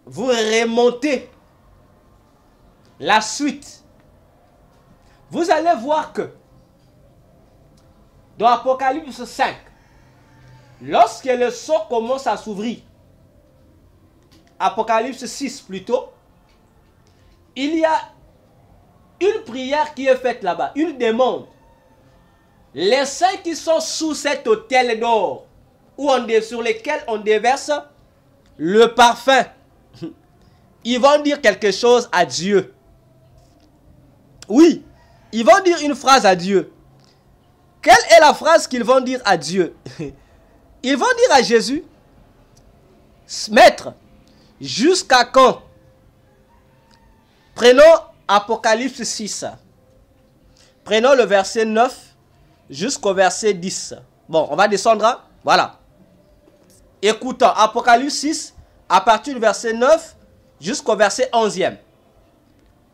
vous remontez la suite, vous allez voir que dans Apocalypse 5, lorsque le sceau commence à s'ouvrir, Apocalypse 6 plutôt, il y a une prière qui est faite là-bas, une demande. Les saints qui sont sous cet autel d'or, sur lesquels on déverse le parfum, ils vont dire quelque chose à Dieu. Oui, ils vont dire une phrase à Dieu. Quelle est la phrase qu'ils vont dire à Dieu? Ils vont dire à Jésus, Maître, jusqu'à quand? Prenons Apocalypse 6. Prenons le verset 9 jusqu'au verset 10. Bon, on va descendre. Hein? Voilà. Écoutons, Apocalypse 6, à partir du verset 9 jusqu'au verset 11e.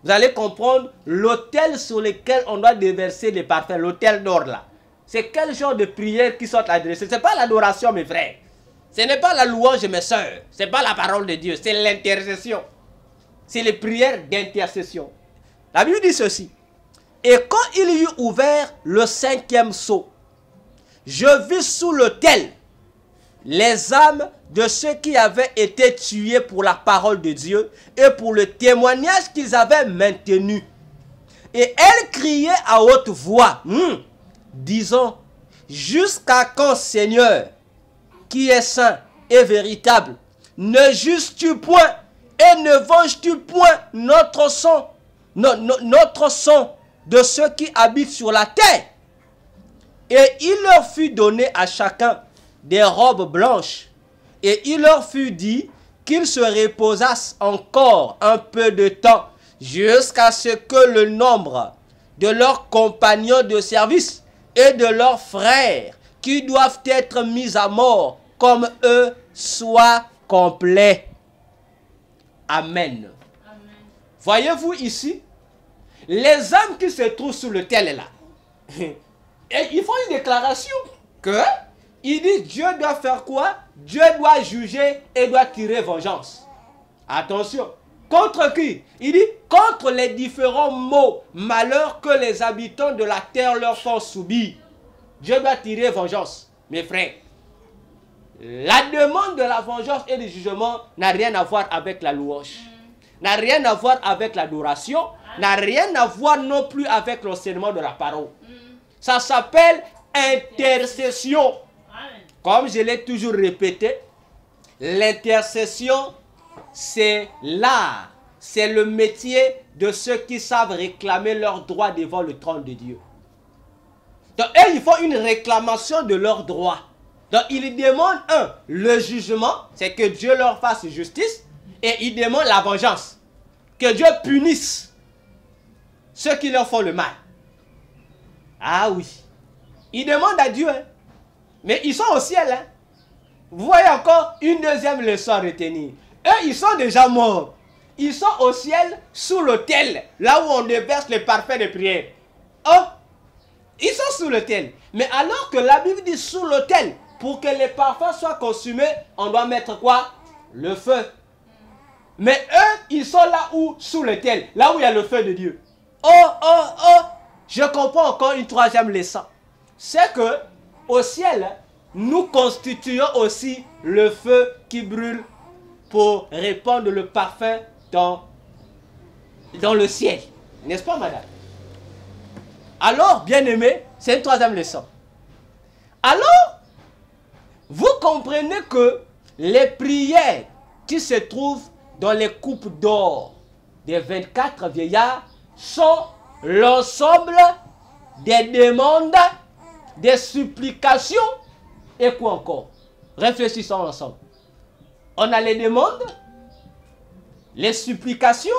Vous allez comprendre l'autel sur lequel on doit déverser les parfums, l'autel d'or là. C'est quel genre de prière qui sont adressées? Ce n'est pas l'adoration, mes frères. Ce n'est pas la louange, mes soeurs. Ce n'est pas la parole de Dieu, c'est l'intercession. C'est les prières d'intercession. La Bible dit ceci. Et quand il eut ouvert le 5e sceau, je vis sous l'autel les âmes de ceux qui avaient été tués pour la parole de Dieu et pour le témoignage qu'ils avaient maintenu. Et elles criaient à haute voix, disant, jusqu'à quand, Seigneur, qui est saint et véritable, ne juges-tu point et ne venges-tu point notre sang, notre sang de ceux qui habitent sur la terre? Et il leur fut donné à chacun des robes blanches, et il leur fut dit qu'ils se reposassent encore un peu de temps, jusqu'à ce que le nombre de leurs compagnons de service et de leurs frères qui doivent être mis à mort comme eux soit complet. Amen. Amen. Voyez-vous ici, les âmes qui se trouvent sous l'autel là, et ils font une déclaration que il dit Dieu doit faire quoi? Dieu doit juger et doit tirer vengeance. Attention. Contre qui? Il dit contre les différents maux, malheurs que les habitants de la terre leur font subir. Dieu doit tirer vengeance. Mes frères, la demande de la vengeance et du jugement n'a rien à voir avec la louange. N'a rien à voir avec l'adoration. N'a rien à voir non plus avec l'enseignement de la parole. Ça s'appelle intercession. Comme je l'ai toujours répété, l'intercession, c'est l'art, c'est le métier de ceux qui savent réclamer leurs droits devant le trône de Dieu. Donc, eux, ils font une réclamation de leurs droits. Donc, ils demandent, le jugement, c'est que Dieu leur fasse justice, et ils demandent la vengeance, que Dieu punisse ceux qui leur font le mal. Ah oui, ils demandent à Dieu, mais ils sont au ciel. Vous voyez encore une deuxième leçon à retenir. Eux, ils sont déjà morts. Ils sont au ciel, sous l'autel, là où on déverse le parfum de prière. Oh, ils sont sous l'autel. Mais alors que la Bible dit sous l'autel, pour que les parfums soient consumés, on doit mettre quoi? Le feu. Mais eux, ils sont là où? Sous l'autel, là où il y a le feu de Dieu. Oh, je comprends encore une troisième leçon. C'est que au ciel, nous constituons aussi le feu qui brûle pour répandre le parfum dans le ciel. N'est-ce pas, madame? Alors, bien-aimés, c'est une troisième leçon. Alors, vous comprenez que les prières qui se trouvent dans les coupes d'or des 24 vieillards sont l'ensemble des demandes, des supplications et quoi encore? Réfléchissons ensemble. On a les demandes, les supplications,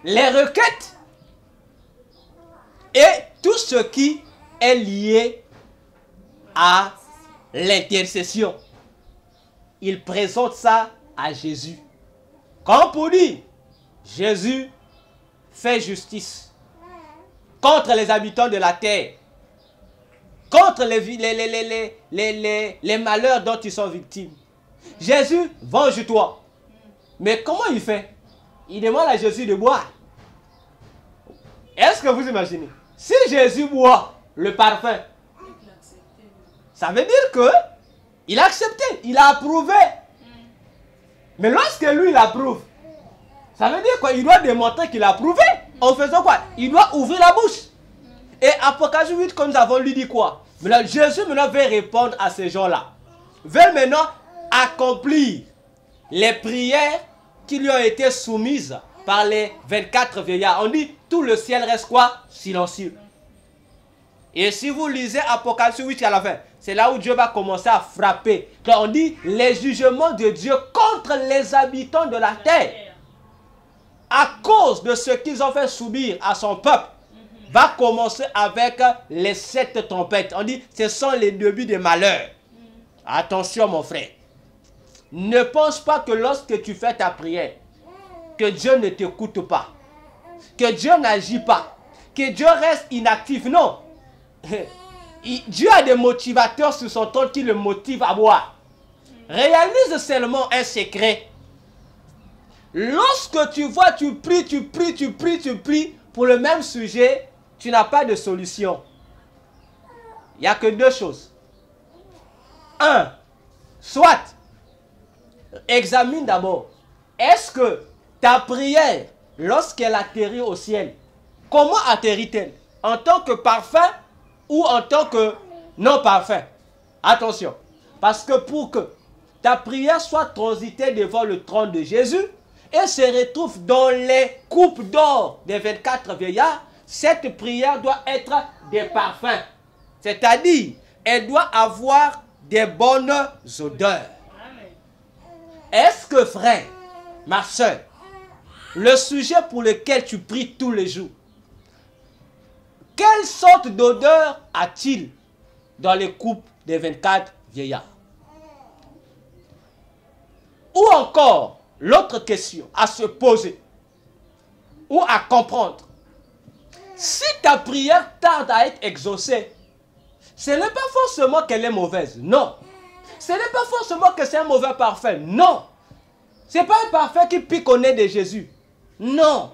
les requêtes et tout ce qui est lié à l'intercession. Il présente ça à Jésus. Comme pour dire, Jésus fait justice contre les habitants de la terre, contre les malheurs dont ils sont victimes. Jésus, venge-toi. Mais comment il fait? Il demande à Jésus de boire. Est-ce que vous imaginez? Si Jésus boit le parfum, ça veut dire que il a accepté, il a approuvé. Mais lorsque lui, il approuve, ça veut dire quoi? Il doit démontrer qu'il a approuvé. En faisant quoi? Il doit ouvrir la bouche. Et Apocalypse 8, comme nous avons lui dit quoi? Maintenant, Jésus maintenant veut répondre à ces gens-là. Veut maintenant accomplir les prières qui lui ont été soumises par les 24 vieillards. On dit, tout le ciel reste quoi? Silencieux. Et si vous lisez Apocalypse 8 à la fin, c'est là où Dieu va commencer à frapper. Quand on dit les jugements de Dieu contre les habitants de la terre, à cause de ce qu'ils ont fait subir à son peuple, va commencer avec les 7 trompettes. On dit, ce sont les débuts des malheurs. Attention mon frère. Ne pense pas que lorsque tu fais ta prière, que Dieu ne t'écoute pas, que Dieu n'agit pas, que Dieu reste inactif. Non. Dieu a des motivateurs sur son trône qui le motivent à boire. Réalise seulement un secret. Lorsque tu vois, tu pries pour le même sujet, tu n'as pas de solution. Il n'y a que deux choses. Un, soit, examine d'abord, est-ce que ta prière, lorsqu'elle atterrit au ciel, comment atterrit-elle? En tant que parfum ou en tant que non parfum? Attention, parce que pour que ta prière soit transitée devant le trône de Jésus et se retrouve dans les coupes d'or des 24 vieillards, cette prière doit être des parfums. C'est-à-dire, elle doit avoir des bonnes odeurs. Est-ce que, frère, ma soeur, le sujet pour lequel tu pries tous les jours, quelle sorte d'odeur a-t-il dans les coupes des 24 vieillards? Ou encore, l'autre question à se poser ou à comprendre, si ta prière tarde à être exaucée, ce n'est pas forcément qu'elle est mauvaise, non. Ce n'est pas forcément que c'est un mauvais parfum, non. Ce n'est pas un parfum qui pique au nez de Jésus, non.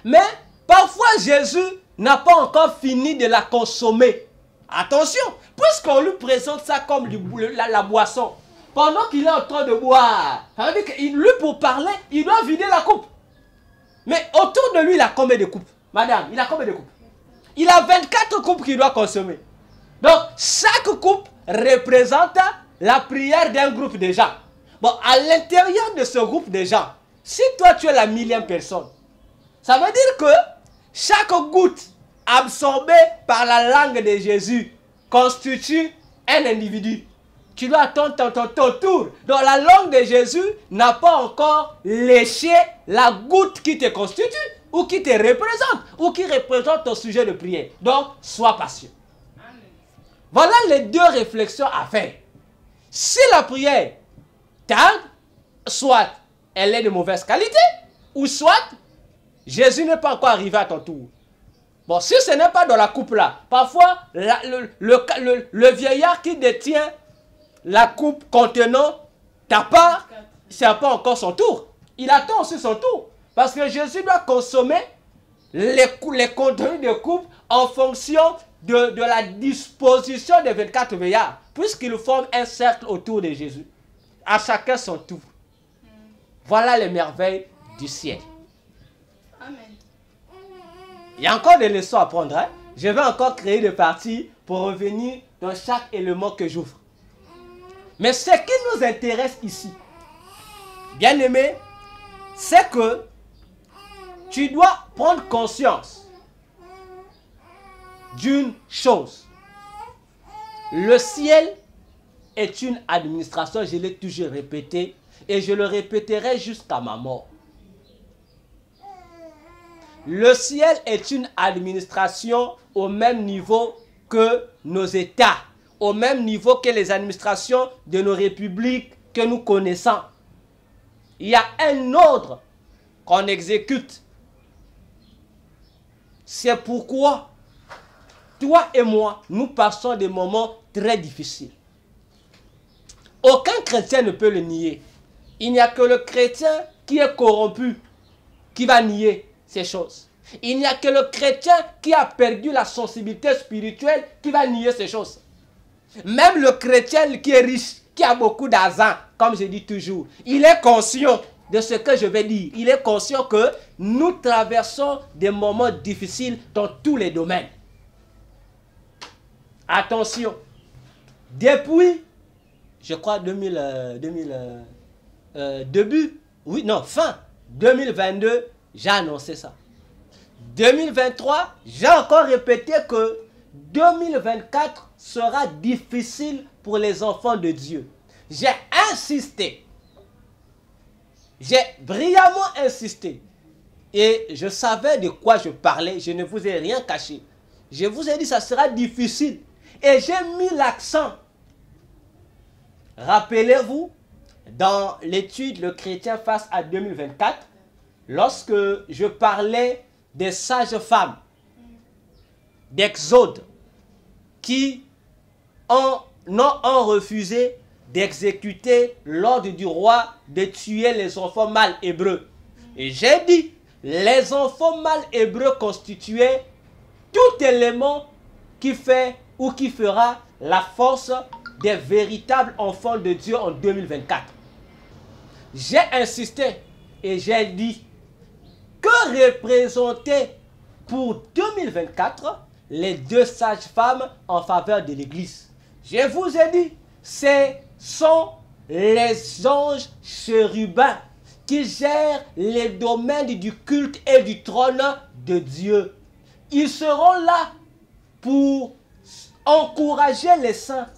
Mais parfois Jésus n'a pas encore fini de la consommer. Attention, puisqu'on lui présente ça comme la boisson, pendant qu'il est en train de boire, ça veut dire que lui, pour parler, il doit vider la coupe. Mais autour de lui, il a combien de coupes? Madame, il a combien de coupes? Il a 24 coupes qu'il doit consommer. Donc, chaque coupe représente la prière d'un groupe de gens. Bon, à l'intérieur de ce groupe de gens, si toi tu es la 1000e personne, ça veut dire que chaque goutte absorbée par la langue de Jésus constitue un individu. Tu dois attendre ton tour. Donc la langue de Jésus n'a pas encore léché la goutte qui te constitue ou qui te représente ou qui représente ton sujet de prière. Donc, sois patient. Voilà les deux réflexions à faire. Si la prière tarde, soit elle est de mauvaise qualité, ou soit Jésus n'est pas encore arrivé à ton tour. Bon, si ce n'est pas dans la coupe là, parfois le vieillard qui détient la coupe contenant ta part, ce n'est pas encore son tour. Il attend aussi son tour. Parce que Jésus doit consommer les contenus de coupe en fonction de la disposition des 24 vieillards, puisqu'ils forment un cercle autour de Jésus. À chacun son tour. Voilà les merveilles du ciel. Amen. Il y a encore des leçons à prendre. Hein? Je vais encore créer des parties pour revenir dans chaque élément que j'ouvre. Mais ce qui nous intéresse ici, bien aimé, c'est que tu dois prendre conscience d'une chose. Le ciel est une administration, je l'ai toujours répété, et je le répéterai jusqu'à ma mort. Le ciel est une administration au même niveau que nos États, au même niveau que les administrations de nos républiques que nous connaissons. Il y a un ordre qu'on exécute. C'est pourquoi toi et moi, nous passons des moments très difficiles. Aucun chrétien ne peut le nier. Il n'y a que le chrétien qui est corrompu qui va nier ces choses. Il n'y a que le chrétien qui a perdu la sensibilité spirituelle qui va nier ces choses. Même le chrétien qui est riche, qui a beaucoup d'argent, comme je dis toujours, il est conscient de ce que je vais dire. Il est conscient que nous traversons des moments difficiles dans tous les domaines. Attention, depuis, je crois, fin 2022, j'ai annoncé ça. 2023, j'ai encore répété que 2024 sera difficile pour les enfants de Dieu. J'ai insisté. J'ai brillamment insisté. Et je savais de quoi je parlais. Je ne vous ai rien caché. Je vous ai dit que ça sera difficile. Et j'ai mis l'accent. Rappelez-vous, dans l'étude Le chrétien face à 2024, lorsque je parlais des sages-femmes d'Exode qui ont refusé d'exécuter l'ordre du roi de tuer les enfants mâles hébreux. Et j'ai dit, les enfants mâles hébreux constituaient tout élément qui fait ou qui fera la force des véritables enfants de Dieu en 2024. J'ai insisté et j'ai dit que représentaient pour 2024 les deux sages-femmes en faveur de l'Église. Je vous ai dit, ce sont les anges chérubins qui gèrent les domaines du culte et du trône de Dieu. Ils seront là pour encourager les saints,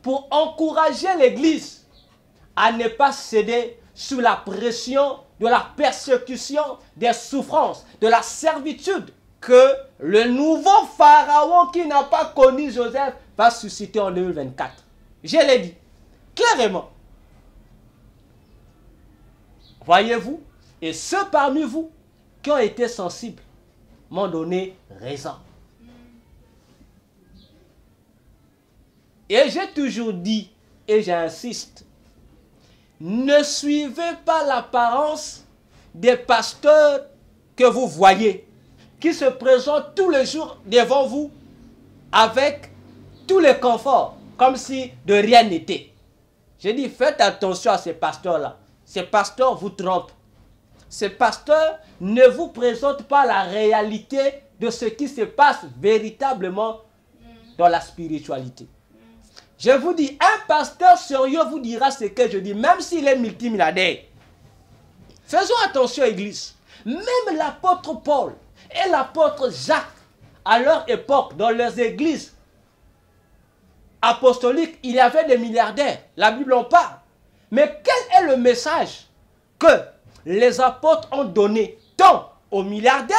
pour encourager l'Église à ne pas céder sous la pression de la persécution, des souffrances, de la servitude que le nouveau pharaon qui n'a pas connu Joseph va susciter en 2024. Je l'ai dit clairement. Voyez-vous, et ceux parmi vous qui ont été sensibles m'ont donné raison. Et j'ai toujours dit, et j'insiste, ne suivez pas l'apparence des pasteurs que vous voyez, qui se présentent tous les jours devant vous avec tous les conforts, comme si de rien n'était. J'ai dit, faites attention à ces pasteurs-là. Ces pasteurs vous trompent. Ces pasteurs ne vous présentent pas la réalité de ce qui se passe véritablement dans la spiritualité. Je vous dis, un pasteur sérieux vous dira ce que je dis, même s'il est multimilliardaire. Faisons attention, Église. Même l'apôtre Paul et l'apôtre Jacques, à leur époque, dans leurs églises apostoliques, il y avait des milliardaires. La Bible en parle. Mais quel est le message que les apôtres ont donné tant aux milliardaires,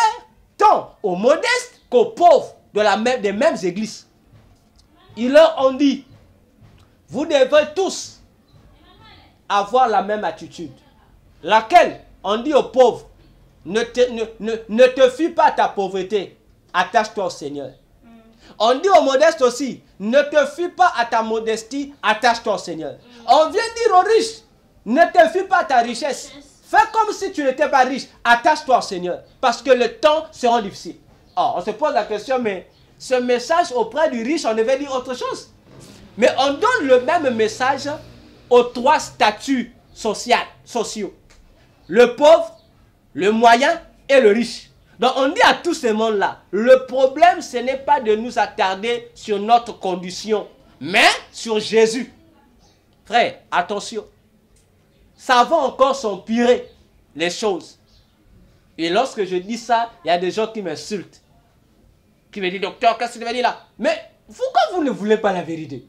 tant aux modestes qu'aux pauvres des mêmes églises? Ils leur ont dit, vous devez tous avoir la même attitude. Laquelle? On dit aux pauvres, ne te fie pas à ta pauvreté, attache-toi au Seigneur. On dit aux modestes aussi, ne te fie pas à ta modestie, attache-toi au Seigneur. On vient dire aux riches, ne te fie pas à ta richesse. Fais comme si tu n'étais pas riche, attache-toi au Seigneur. Parce que le temps sera difficile. Oh, on se pose la question, mais ce message auprès du riche, on devait dire autre chose. Mais on donne le même message aux trois statuts sociaux. Le pauvre, le moyen et le riche. Donc on dit à tous ces mondes-là, le problème ce n'est pas de nous attarder sur notre condition, mais sur Jésus. Frère, attention. Ça va encore s'empirer les choses. Et lorsque je dis ça, il y a des gens qui m'insultent. Qui me disent, docteur, qu'est-ce que tu veux dire là? Mais pourquoi vous ne voulez pas la vérité?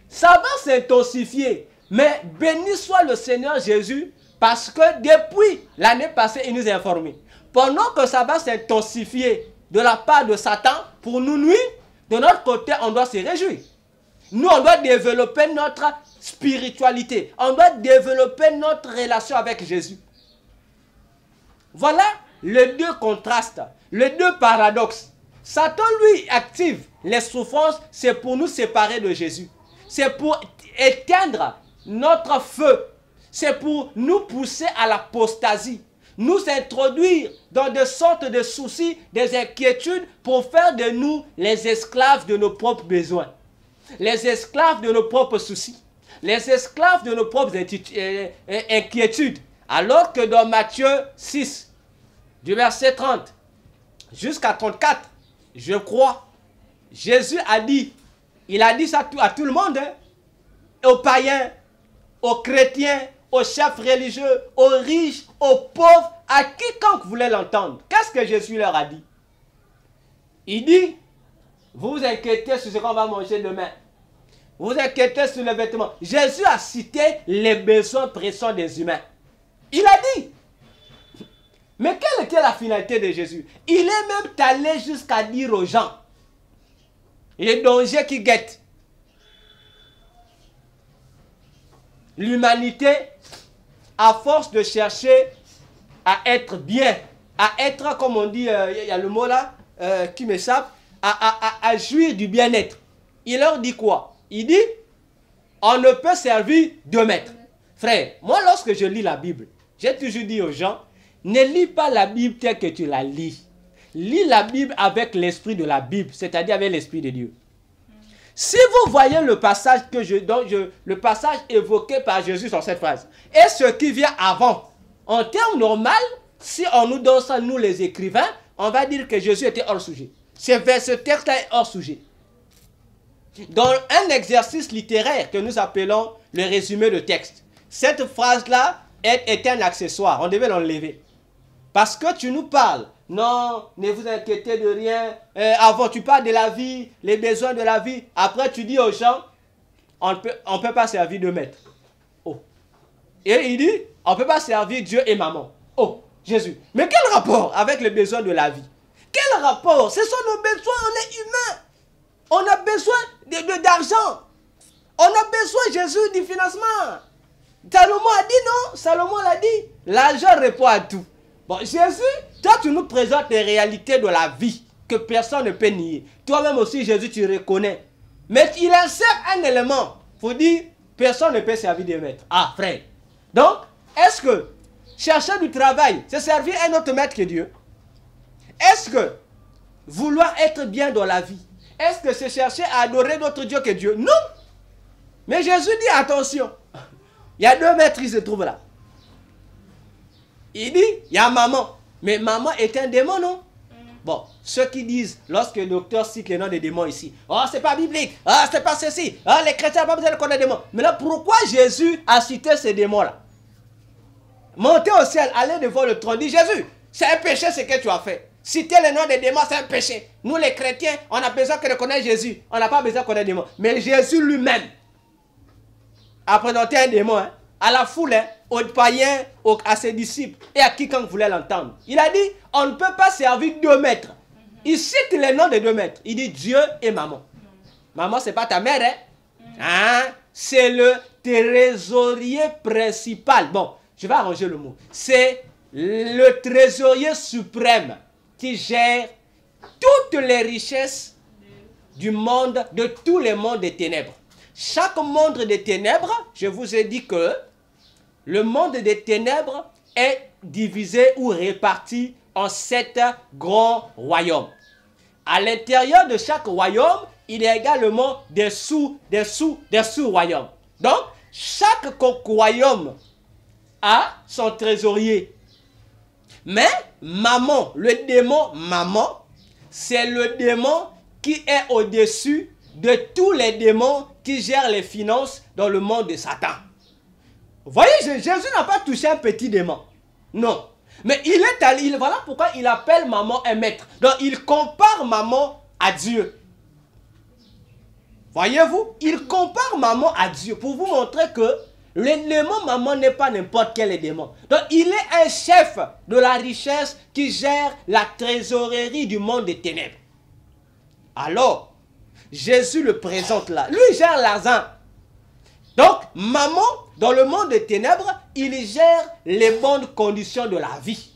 Ça va s'intensifier. Mais béni soit le Seigneur Jésus, parce que depuis l'année passée, il nous a informés. Pendant que ça va s'intensifier de la part de Satan pour nous nuire, de notre côté, on doit se réjouir. Nous, on doit développer notre spiritualité. On doit développer notre relation avec Jésus. Voilà les deux contrastes, les deux paradoxes. Satan, lui, active les souffrances, c'est pour nous séparer de Jésus. C'est pour éteindre notre feu. C'est pour nous pousser à l'apostasie. Nous introduire dans des sortes de soucis, des inquiétudes pour faire de nous les esclaves de nos propres besoins. Les esclaves de nos propres soucis. Les esclaves de nos propres inquiétudes. Alors que dans Matthieu 6, du verset 30 jusqu'à 34, je crois, Jésus a dit, il a dit ça à tout le monde, hein, aux païens, aux chrétiens, aux chefs religieux, aux riches, aux pauvres, à quiconque voulait l'entendre. Qu'est-ce que Jésus leur a dit? Il dit, vous vous inquiétez sur ce qu'on va manger demain. Vous vous inquiétez sur les vêtements. Jésus a cité les besoins pressants des humains. Il a dit. Mais quelle était la finalité de Jésus? Il est même allé jusqu'à dire aux gens, les dangers qui guettent l'humanité, à force de chercher à être bien, à être, comme on dit, il y a le mot là qui m'échappe, à jouir du bien-être. Il leur dit quoi? Il dit, on ne peut servir deux maîtres. Frère, moi lorsque je lis la Bible, j'ai toujours dit aux gens, ne lis pas la Bible telle que tu la lis. Lis la Bible avec l'esprit de la Bible, c'est-à-dire avec l'esprit de Dieu. Si vous voyez le passage le passage évoqué par Jésus sur cette phrase, et ce qui vient avant, en termes normaux, si on nous donne ça, nous les écrivains, on va dire que Jésus était hors sujet. Ce texte-là est hors sujet. Dans un exercice littéraire que nous appelons le résumé de texte, cette phrase-là est un accessoire, on devait l'enlever. Parce que tu nous parles, non, ne vous inquiétez de rien. Avant, tu parles de la vie, les besoins de la vie. Après, tu dis aux gens, on ne peut pas servir de maître. Oh. Et il dit, on ne peut pas servir Dieu et maman. Oh, Jésus. Mais quel rapport avec les besoins de la vie? Quel rapport? Ce sont nos besoins, on est humains. On a besoin d'argent. On a besoin, Jésus, du financement. Salomon a dit non, Salomon l'a dit. L'argent répond à tout. Bon, Jésus, toi tu nous présentes les réalités de la vie que personne ne peut nier. Toi-même aussi, Jésus, tu reconnais. Mais il insère un élément pour dire, personne ne peut servir de maître. Ah, frère. Donc, est-ce que chercher du travail, c'est servir un autre maître que Dieu? Est-ce que vouloir être bien dans la vie, est-ce que c'est chercher à adorer d'autres dieux que Dieu? Non. Mais Jésus dit, attention, il y a deux maîtres qui se trouvent là. Il dit, il y a maman. Mais maman est un démon, non? Bon, ceux qui disent, lorsque le docteur cite les noms des démons ici, oh, c'est pas biblique, ah, c'est pas ceci, ah, les chrétiens n'ont pas besoin de connaître des démons. Mais là, pourquoi Jésus a cité ces démons-là? Montez au ciel, allez devant le trône, dit Jésus, c'est un péché ce que tu as fait. Citer les noms des démons, c'est un péché. Nous, les chrétiens, on a besoin de connaître Jésus. On n'a pas besoin de connaître des démons. Mais Jésus lui-même a présenté un démon, hein, à la foule, hein, aux païens, à ses disciples et à quiconque voulait l'entendre. Il a dit, on ne peut pas servir deux maîtres. Il cite les noms des deux maîtres. Il dit Dieu et maman. Maman, c'est pas ta mère, hein? Hein? C'est le trésorier principal. Bon, je vais arranger le mot. C'est le trésorier suprême qui gère toutes les richesses du monde, de tous les mondes des ténèbres. Chaque monde des ténèbres, je vous ai dit que le monde des ténèbres est divisé ou réparti en 7 grands royaumes. À l'intérieur de chaque royaume, il y a également des sous-royaumes. Donc, chaque royaume a son trésorier. Mais maman, le démon maman, c'est le démon qui est au-dessus de tous les démons qui gèrent les finances dans le monde de Satan. Vous voyez, Jésus n'a pas touché un petit démon. Non. Mais il est allé, voilà pourquoi il appelle maman un maître. Donc il compare maman à Dieu. Voyez-vous, il compare maman à Dieu pour vous montrer que le démon maman n'est pas n'importe quel démon. Donc il est un chef de la richesse qui gère la trésorerie du monde des ténèbres. Alors, Jésus le présente là. Lui gère l'argent. Donc, maman, dans le monde des ténèbres, il gère les bonnes conditions de la vie.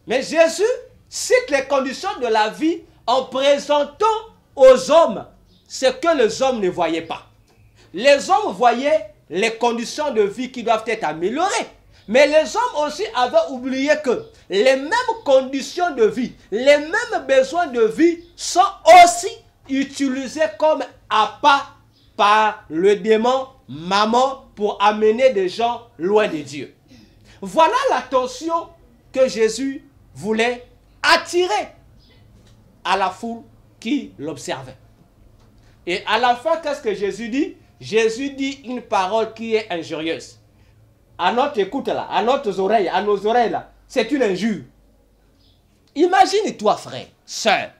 Mais Jésus cite les conditions de la vie en présentant aux hommes ce que les hommes ne voyaient pas. Les hommes voyaient les conditions de vie qui doivent être améliorées. Mais les hommes aussi avaient oublié que les mêmes conditions de vie, les mêmes besoins de vie sont aussi utilisés comme appât par le démon maman pour amener des gens loin de Dieu. Voilà l'attention que Jésus voulait attirer à la foule qui l'observait. Et à la fin, qu'est-ce que Jésus dit? Jésus dit une parole qui est injurieuse. À notre écoute là, à nos oreilles là, c'est une injure. Imagine-toi, frère, sœur.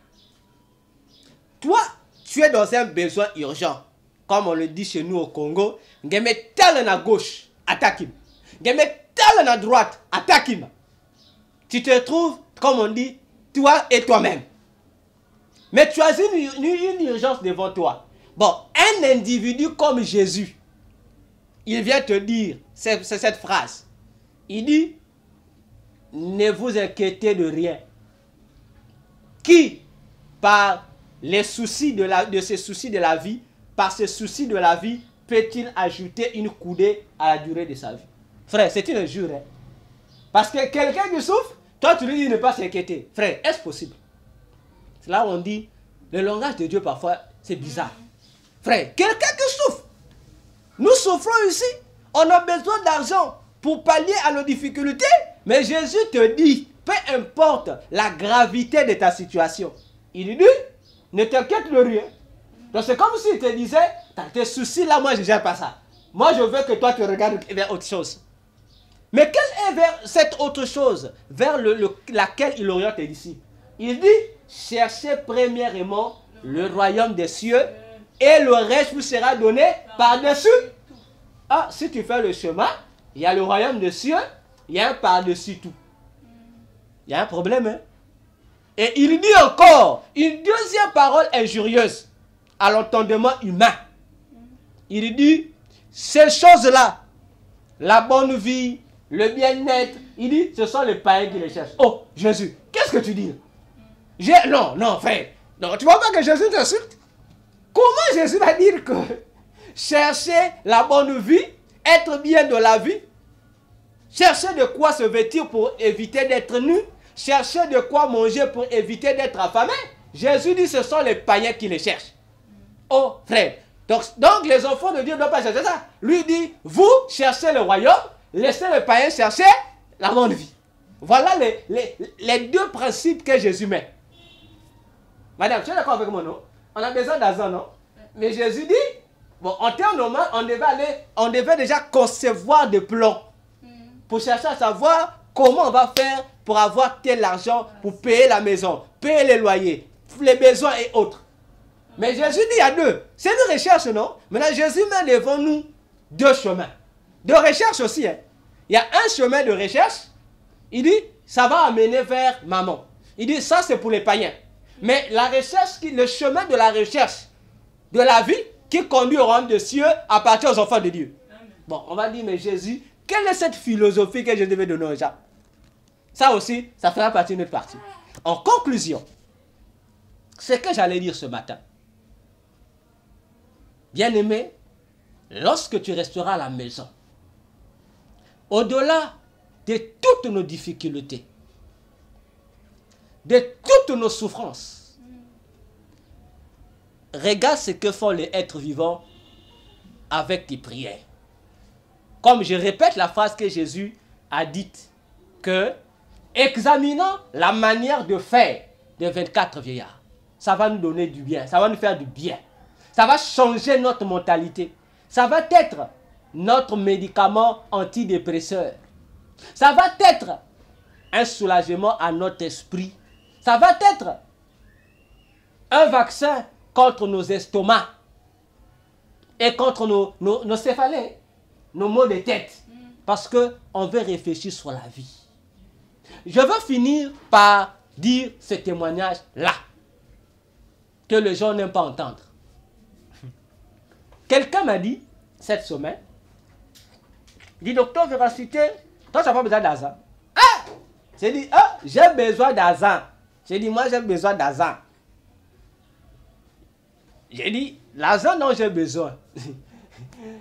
Toi, tu es dans un besoin urgent. Comme on le dit chez nous au Congo, ngeme tel à gauche, attaque-him. Ngeme tel à droite, attaque-him. Tu te trouves, comme on dit, toi et toi-même. Mais tu as une urgence devant toi. Bon, un individu comme Jésus, il vient te dire, c'est cette phrase. Il dit, ne vous inquiétez de rien. Qui, par les soucis de ces soucis de la vie, par ces soucis de la vie, peut-il ajouter une coudée à la durée de sa vie? Frère, c'est une injure. Hein? Parce que quelqu'un qui souffre, toi tu lui dis de ne pas s'inquiéter. Frère, est-ce possible? C'est là où on dit, le langage de Dieu parfois, c'est bizarre. Frère, quelqu'un qui souffre. Nous souffrons ici. On a besoin d'argent pour pallier à nos difficultés. Mais Jésus te dit, peu importe la gravité de ta situation, il dit, ne t'inquiète de rien. Donc c'est comme s'il te disait, tes soucis là, moi je ne gère pas ça. Moi je veux que toi tu regardes vers autre chose. Mais quelle est vers cette autre chose vers laquelle il oriente les disciples? Il dit, cherchez premièrement le royaume des cieux et le reste vous sera donné par-dessus. Ah, si tu fais le chemin, il y a le royaume des cieux, il y a un par-dessus tout. Il y a un problème. Hein? Et il dit encore une deuxième parole injurieuse à l'entendement humain. Il dit, ces choses-là, la bonne vie, le bien-être, il dit, ce sont les païens qui les cherchent. Oh, Jésus, qu'est-ce que tu dis? Non, non, frère. Non, tu vois pas que Jésus t'insulte? Comment Jésus va dire que chercher la bonne vie, être bien de la vie, chercher de quoi se vêtir pour éviter d'être nu, chercher de quoi manger pour éviter d'être affamé? Jésus dit, ce sont les païens qui les cherchent. Oh, frère. Donc les enfants de Dieu ne doivent pas chercher ça. Lui dit, vous cherchez le royaume, laissez les païens chercher la bonne vie. Voilà les deux principes que Jésus met. Madame, tu es d'accord avec moi, non? On a besoin d'argent, non? Mais Jésus dit, bon, en temps normal, on devait déjà concevoir des plans pour chercher à savoir comment on va faire pour avoir tel argent pour payer la maison, payer les loyers, les besoins et autres. Mais Jésus dit, il y a deux. C'est une recherche, non? Maintenant, Jésus met devant nous deux chemins. De recherche aussi. Hein. Il y a un chemin de recherche. Il dit, ça va amener vers maman. Il dit, ça c'est pour les païens. Mais la recherche, le chemin de la recherche de la vie qui conduit au royaume des cieux appartient aux enfants de Dieu. Bon, on va dire, mais Jésus, quelle est cette philosophie que je devais donner aux gens? Ça aussi, ça fera partie de notre partie. En conclusion, ce que j'allais dire ce matin. Bien-aimé, lorsque tu resteras à la maison, au-delà de toutes nos difficultés, de toutes nos souffrances, regarde ce que font les êtres vivants avec tes prières. Comme je répète la phrase que Jésus a dite, que examinant la manière de faire des 24 vieillards, ça va nous donner du bien, ça va nous faire du bien. Ça va changer notre mentalité. Ça va être notre médicament antidépresseur. Ça va être un soulagement à notre esprit. Ça va être un vaccin contre nos estomacs et contre nos céphalées, nos maux de tête. Parce qu'on veut réfléchir sur la vie. Je veux finir par dire ce témoignage-là que les gens n'aiment pas entendre. Quelqu'un m'a dit, cette semaine, il dit, docteur Véracité, toi tu n'as pas besoin d'argent. Ah! J'ai dit, ah, j'ai besoin d'argent. J'ai dit, moi j'ai besoin d'argent. J'ai dit, l'argent dont j'ai besoin.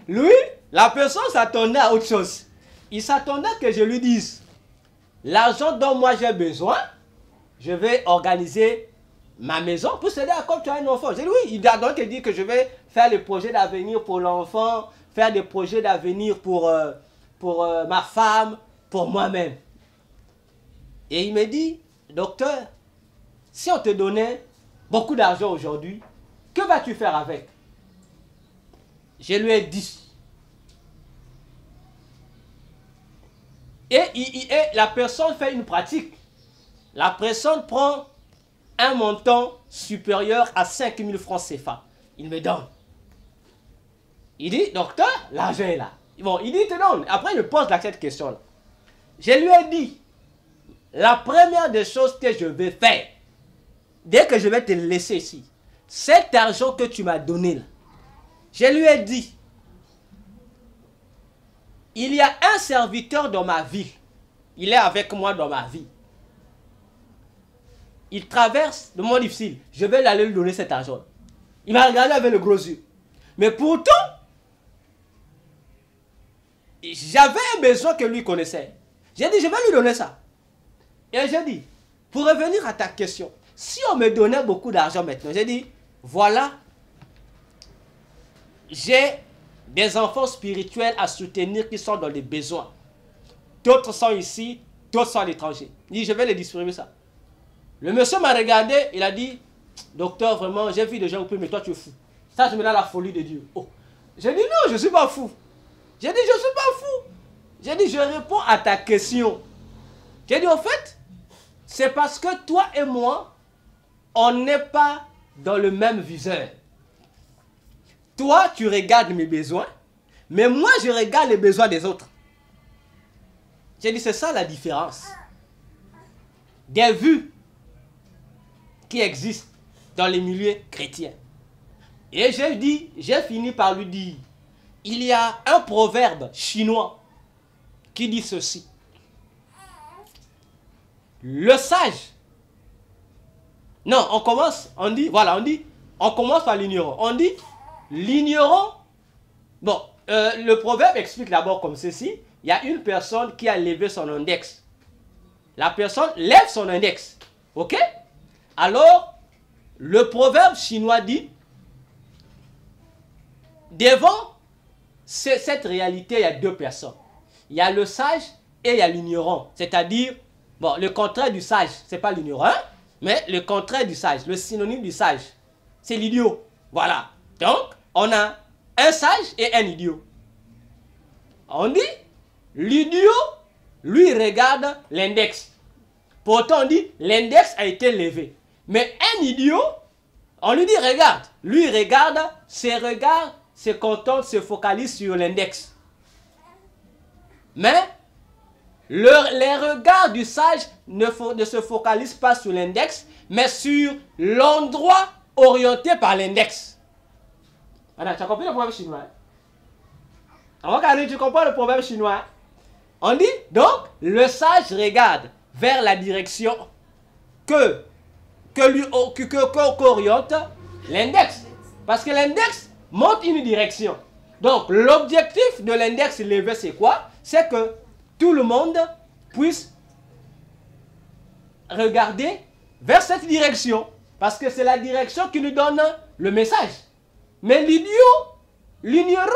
Lui, la personne s'attendait à autre chose. Il s'attendait que je lui dise, l'argent dont moi j'ai besoin, je vais organiser ma maison pour s'aider à comme tu as un enfant. J'ai dit oui, il a donc dit que je vais faire des projets d'avenir pour l'enfant, faire des projets d'avenir pour ma femme, pour moi-même. Et il me dit, docteur, si on te donnait beaucoup d'argent aujourd'hui, que vas-tu faire avec? Je lui ai dit. Et la personne fait une pratique. La personne prend un montant supérieur à 5 000 francs CFA. Il me donne. Il dit, docteur, l'argent est là. Bon, il dit, il te donne. Après, il me pose cette question-là. Je lui ai dit, la première des choses que je vais faire, dès que je vais te laisser ici, cet argent que tu m'as donné là, je lui ai dit, il y a un serviteur dans ma ville. Il est avec moi dans ma vie. Il traverse le moment difficile. Je vais aller lui donner cet argent. Il m'a regardé avec le gros yeux. Mais pourtant, j'avais un besoin que lui connaissait. J'ai dit, je vais lui donner ça. Et j'ai dit, pour revenir à ta question, si on me donnait beaucoup d'argent maintenant, j'ai dit, voilà, j'ai des enfants spirituels à soutenir qui sont dans les besoins. D'autres sont ici, d'autres sont à l'étranger. Il dit, je vais les distribuer ça. Le monsieur m'a regardé, il a dit, docteur, vraiment, j'ai vu des gens au prix, mais toi tu es fou. Ça, je me donne la folie de Dieu. Oh. J'ai dit, non, je ne suis pas fou. J'ai dit, je ne suis pas fou. J'ai dit, je réponds à ta question. J'ai dit, en fait, c'est parce que toi et moi, on n'est pas dans le même viseur. Toi, tu regardes mes besoins, mais moi, je regarde les besoins des autres. J'ai dit, c'est ça la différence des vues qui existent dans les milieux chrétiens. Et j'ai fini par lui dire, il y a un proverbe chinois qui dit ceci. Le sage. Non, on commence par l'ignorant. On dit, l'ignorant. Bon, le proverbe explique d'abord comme ceci. Il y a une personne qui a levé son index. La personne lève son index. Ok? Alors, le proverbe chinois dit, devant cette réalité, il y a deux personnes. Il y a le sage et il y a l'ignorant. C'est-à-dire, bon, le contraire du sage, ce n'est pas l'ignorant, mais le contraire du sage, le synonyme du sage, c'est l'idiot. Voilà. Donc, on a un sage et un idiot. On dit, l'idiot, lui, regarde l'index. Pourtant, on dit, l'index a été levé. Mais un idiot, on lui dit, regarde. Lui, regarde, ses regards se contentent, se focalisent sur l'index. Mais, les regards du sage ne se focalisent pas sur l'index, mais sur l'endroit orienté par l'index. Tu as compris le proverbe chinois? Tu comprends le proverbe chinois? On dit, donc, le sage regarde vers la direction qu'oriente l'index. Parce que l'index montre une direction. Donc, l'objectif de l'index levé, c'est quoi? C'est que tout le monde puisse regarder vers cette direction. Parce que c'est la direction qui nous donne le message. Mais l'ignorant,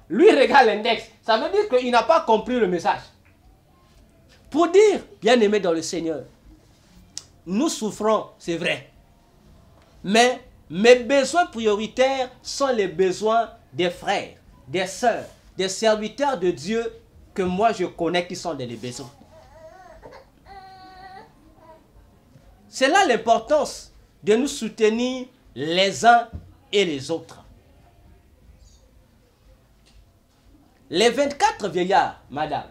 lui regarde l'index. Ça veut dire qu'il n'a pas compris le message. Pour dire, bien-aimés dans le Seigneur, nous souffrons, c'est vrai. Mais mes besoins prioritaires sont les besoins des frères, des sœurs, des serviteurs de Dieu que moi je connais qui sont dans les besoins. C'est là l'importance de nous soutenir les uns et les autres. Les 24 vieillards, madame,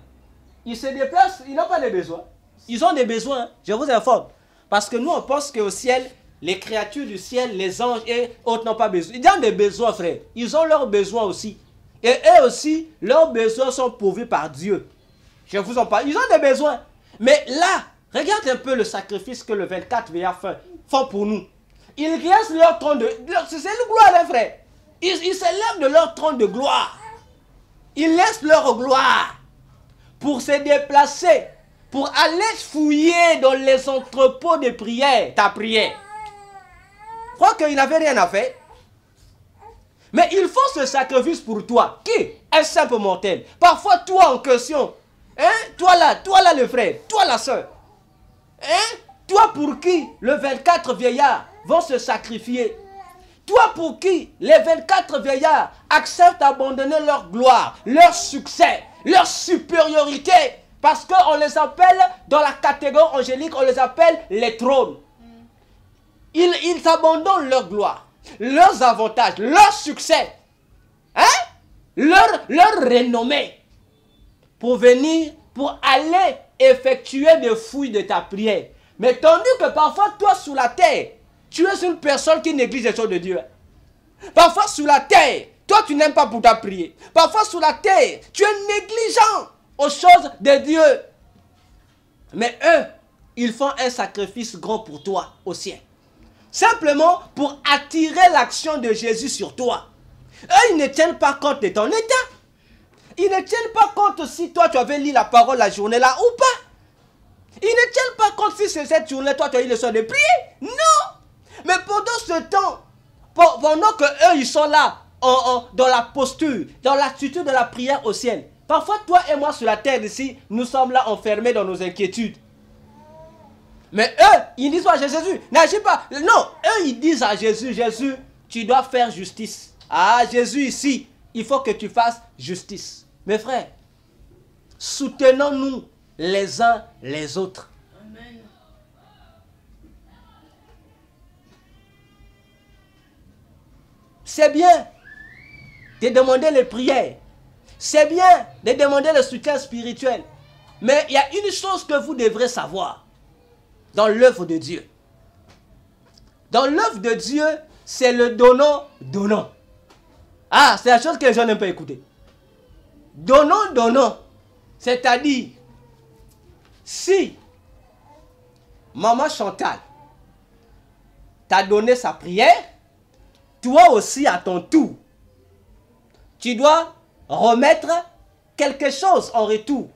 ils se déplacent, ils n'ont pas de besoins. Ils ont des besoins, je vous informe. Parce que nous, on pense qu'au ciel, les créatures du ciel, les anges et autres n'ont pas besoin. Ils ont des besoins, frère. Ils ont leurs besoins aussi. Et eux aussi, leurs besoins sont pourvus par Dieu. Je vous en parle. Ils ont des besoins. Mais là, regarde un peu le sacrifice que le 24 vieillards font pour nous. Ils laissent leur trône de... C'est une gloire, hein, frère. Ils s'élèvent de leur trône de gloire. Ils laissent leur gloire pour se déplacer, pour aller fouiller dans les entrepôts de prière, ta prière. Je crois qu'ils n'avaient rien à faire. Mais ils font ce sacrifice pour toi. Qui? Un simple mortel. Parfois, toi en question. Hein? Toi là le frère. Toi la soeur. Hein? Toi pour qui les 24 vieillards vont se sacrifier? Toi pour qui les 24 vieillards acceptent d'abandonner leur gloire, leur succès, leur supériorité? Parce qu'on les appelle, dans la catégorie angélique, on les appelle les trônes. Ils abandonnent leur gloire, leurs avantages, leur succès, hein? leur renommée, pour venir, pour aller effectuer des fouilles de ta prière. Mais tandis que parfois, toi, sous la terre, tu es une personne qui néglige les choses de Dieu. Parfois, sous la terre, toi, tu n'aimes pas pour ta prière. Parfois, sous la terre, tu es négligent aux choses de Dieu. Mais eux, ils font un sacrifice grand pour toi au ciel. Simplement pour attirer l'action de Jésus sur toi. Eux, ils ne tiennent pas compte de ton état. Ils ne tiennent pas compte si toi tu avais lu la parole la journée là ou pas. Ils ne tiennent pas compte si c'est cette journée toi tu as eu le soin de prier. Non. Mais pendant ce temps, pendant que eux ils sont là, dans la posture, dans l'attitude de la prière au ciel. Parfois toi et moi sur la terre ici, nous sommes là enfermés dans nos inquiétudes. Mais eux, ils disent à Jésus, n'agis pas. Non, eux ils disent à Jésus, Jésus, tu dois faire justice. Ah Jésus ici, il faut que tu fasses justice. Mes frères, soutenons-nous les uns les autres. Amen. C'est bien de demander les prières. C'est bien de demander le soutien spirituel. Mais il y a une chose que vous devrez savoir dans l'œuvre de Dieu. Dans l'œuvre de Dieu, c'est le donnant. Ah, c'est la chose que les gens n'aiment pas écouter. Donnant. C'est-à-dire, si Maman Chantal t'a donné sa prière, toi aussi à ton tour, tu dois remettre quelque chose en retour.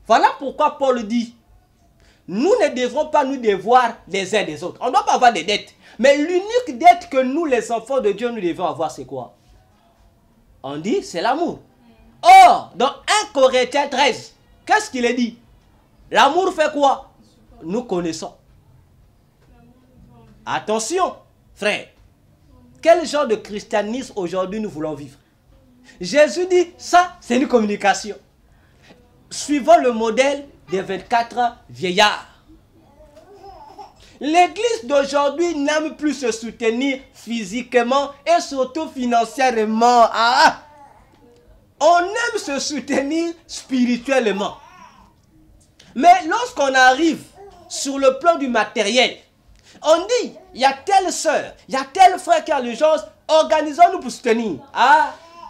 Voilà pourquoi Paul dit, nous ne devrons pas nous devoir les uns des autres. On ne doit pas avoir des dettes. Mais l'unique dette que nous, les enfants de Dieu, nous devons avoir, c'est quoi? On dit, c'est l'amour. Or, dans 1 Corinthiens 13, qu'est-ce qu'il est dit? L'amour fait quoi? Nous connaissons. Attention, frère. Quel genre de christianisme aujourd'hui nous voulons vivre? Jésus dit, ça, c'est une communication. Suivant le modèle des 24 vieillards. L'église d'aujourd'hui n'aime plus se soutenir physiquement et surtout financièrement. On aime se soutenir spirituellement. Mais lorsqu'on arrive sur le plan du matériel, on dit, il y a telle soeur, il y a tel frère qui a l'urgence, organisons-nous pour soutenir.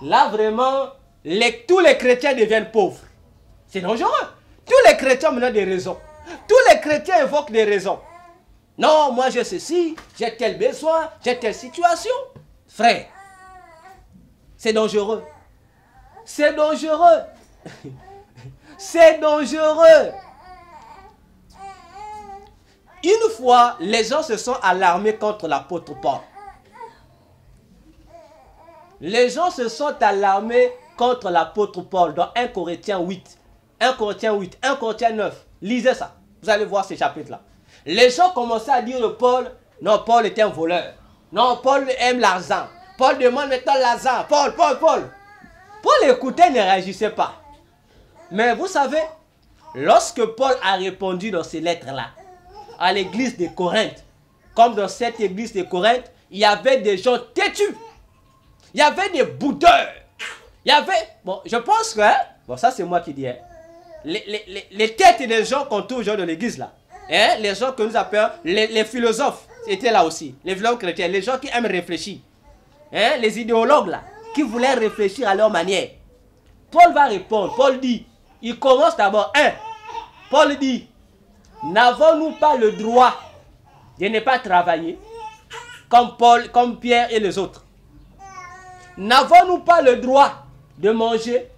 Là vraiment, tous les chrétiens deviennent pauvres. C'est dangereux. Tous les chrétiens ont des raisons. Tous les chrétiens évoquent des raisons. Non, moi j'ai ceci, j'ai tel besoin, j'ai telle situation. Frère, c'est dangereux. C'est dangereux. C'est dangereux. Une fois, les gens se sont alarmés contre l'apôtre Paul. Les gens se sont alarmés contre l'apôtre Paul dans 1 Corinthiens 8. 1 Corinthiens 8, 1 Corinthiens 9. Lisez ça. Vous allez voir ces chapitres-là. Les gens commençaient à dire de Paul, non, Paul était un voleur. Non, Paul aime l'argent. Paul demande maintenant l'argent. Paul. Paul écoutait, ne réagissait pas. Mais vous savez, lorsque Paul a répondu dans ces lettres-là, à l'église de Corinthe, comme dans cette église de Corinthe, il y avait des gens têtus. Il y avait des boudeurs. Il y avait, bon, je pense que, bon, ça c'est moi qui dis, les têtes des gens qu'on trouve aujourd'hui dans l'église là, les gens que nous appelons les philosophes, étaient là aussi, les philosophes chrétiens, les gens qui aiment réfléchir, les idéologues là, qui voulaient réfléchir à leur manière. Paul va répondre, Paul dit, il commence d'abord, Paul dit, n'avons-nous pas le droit de ne pas travailler comme Paul, comme Pierre et les autres? N'avons-nous pas le droit de manger?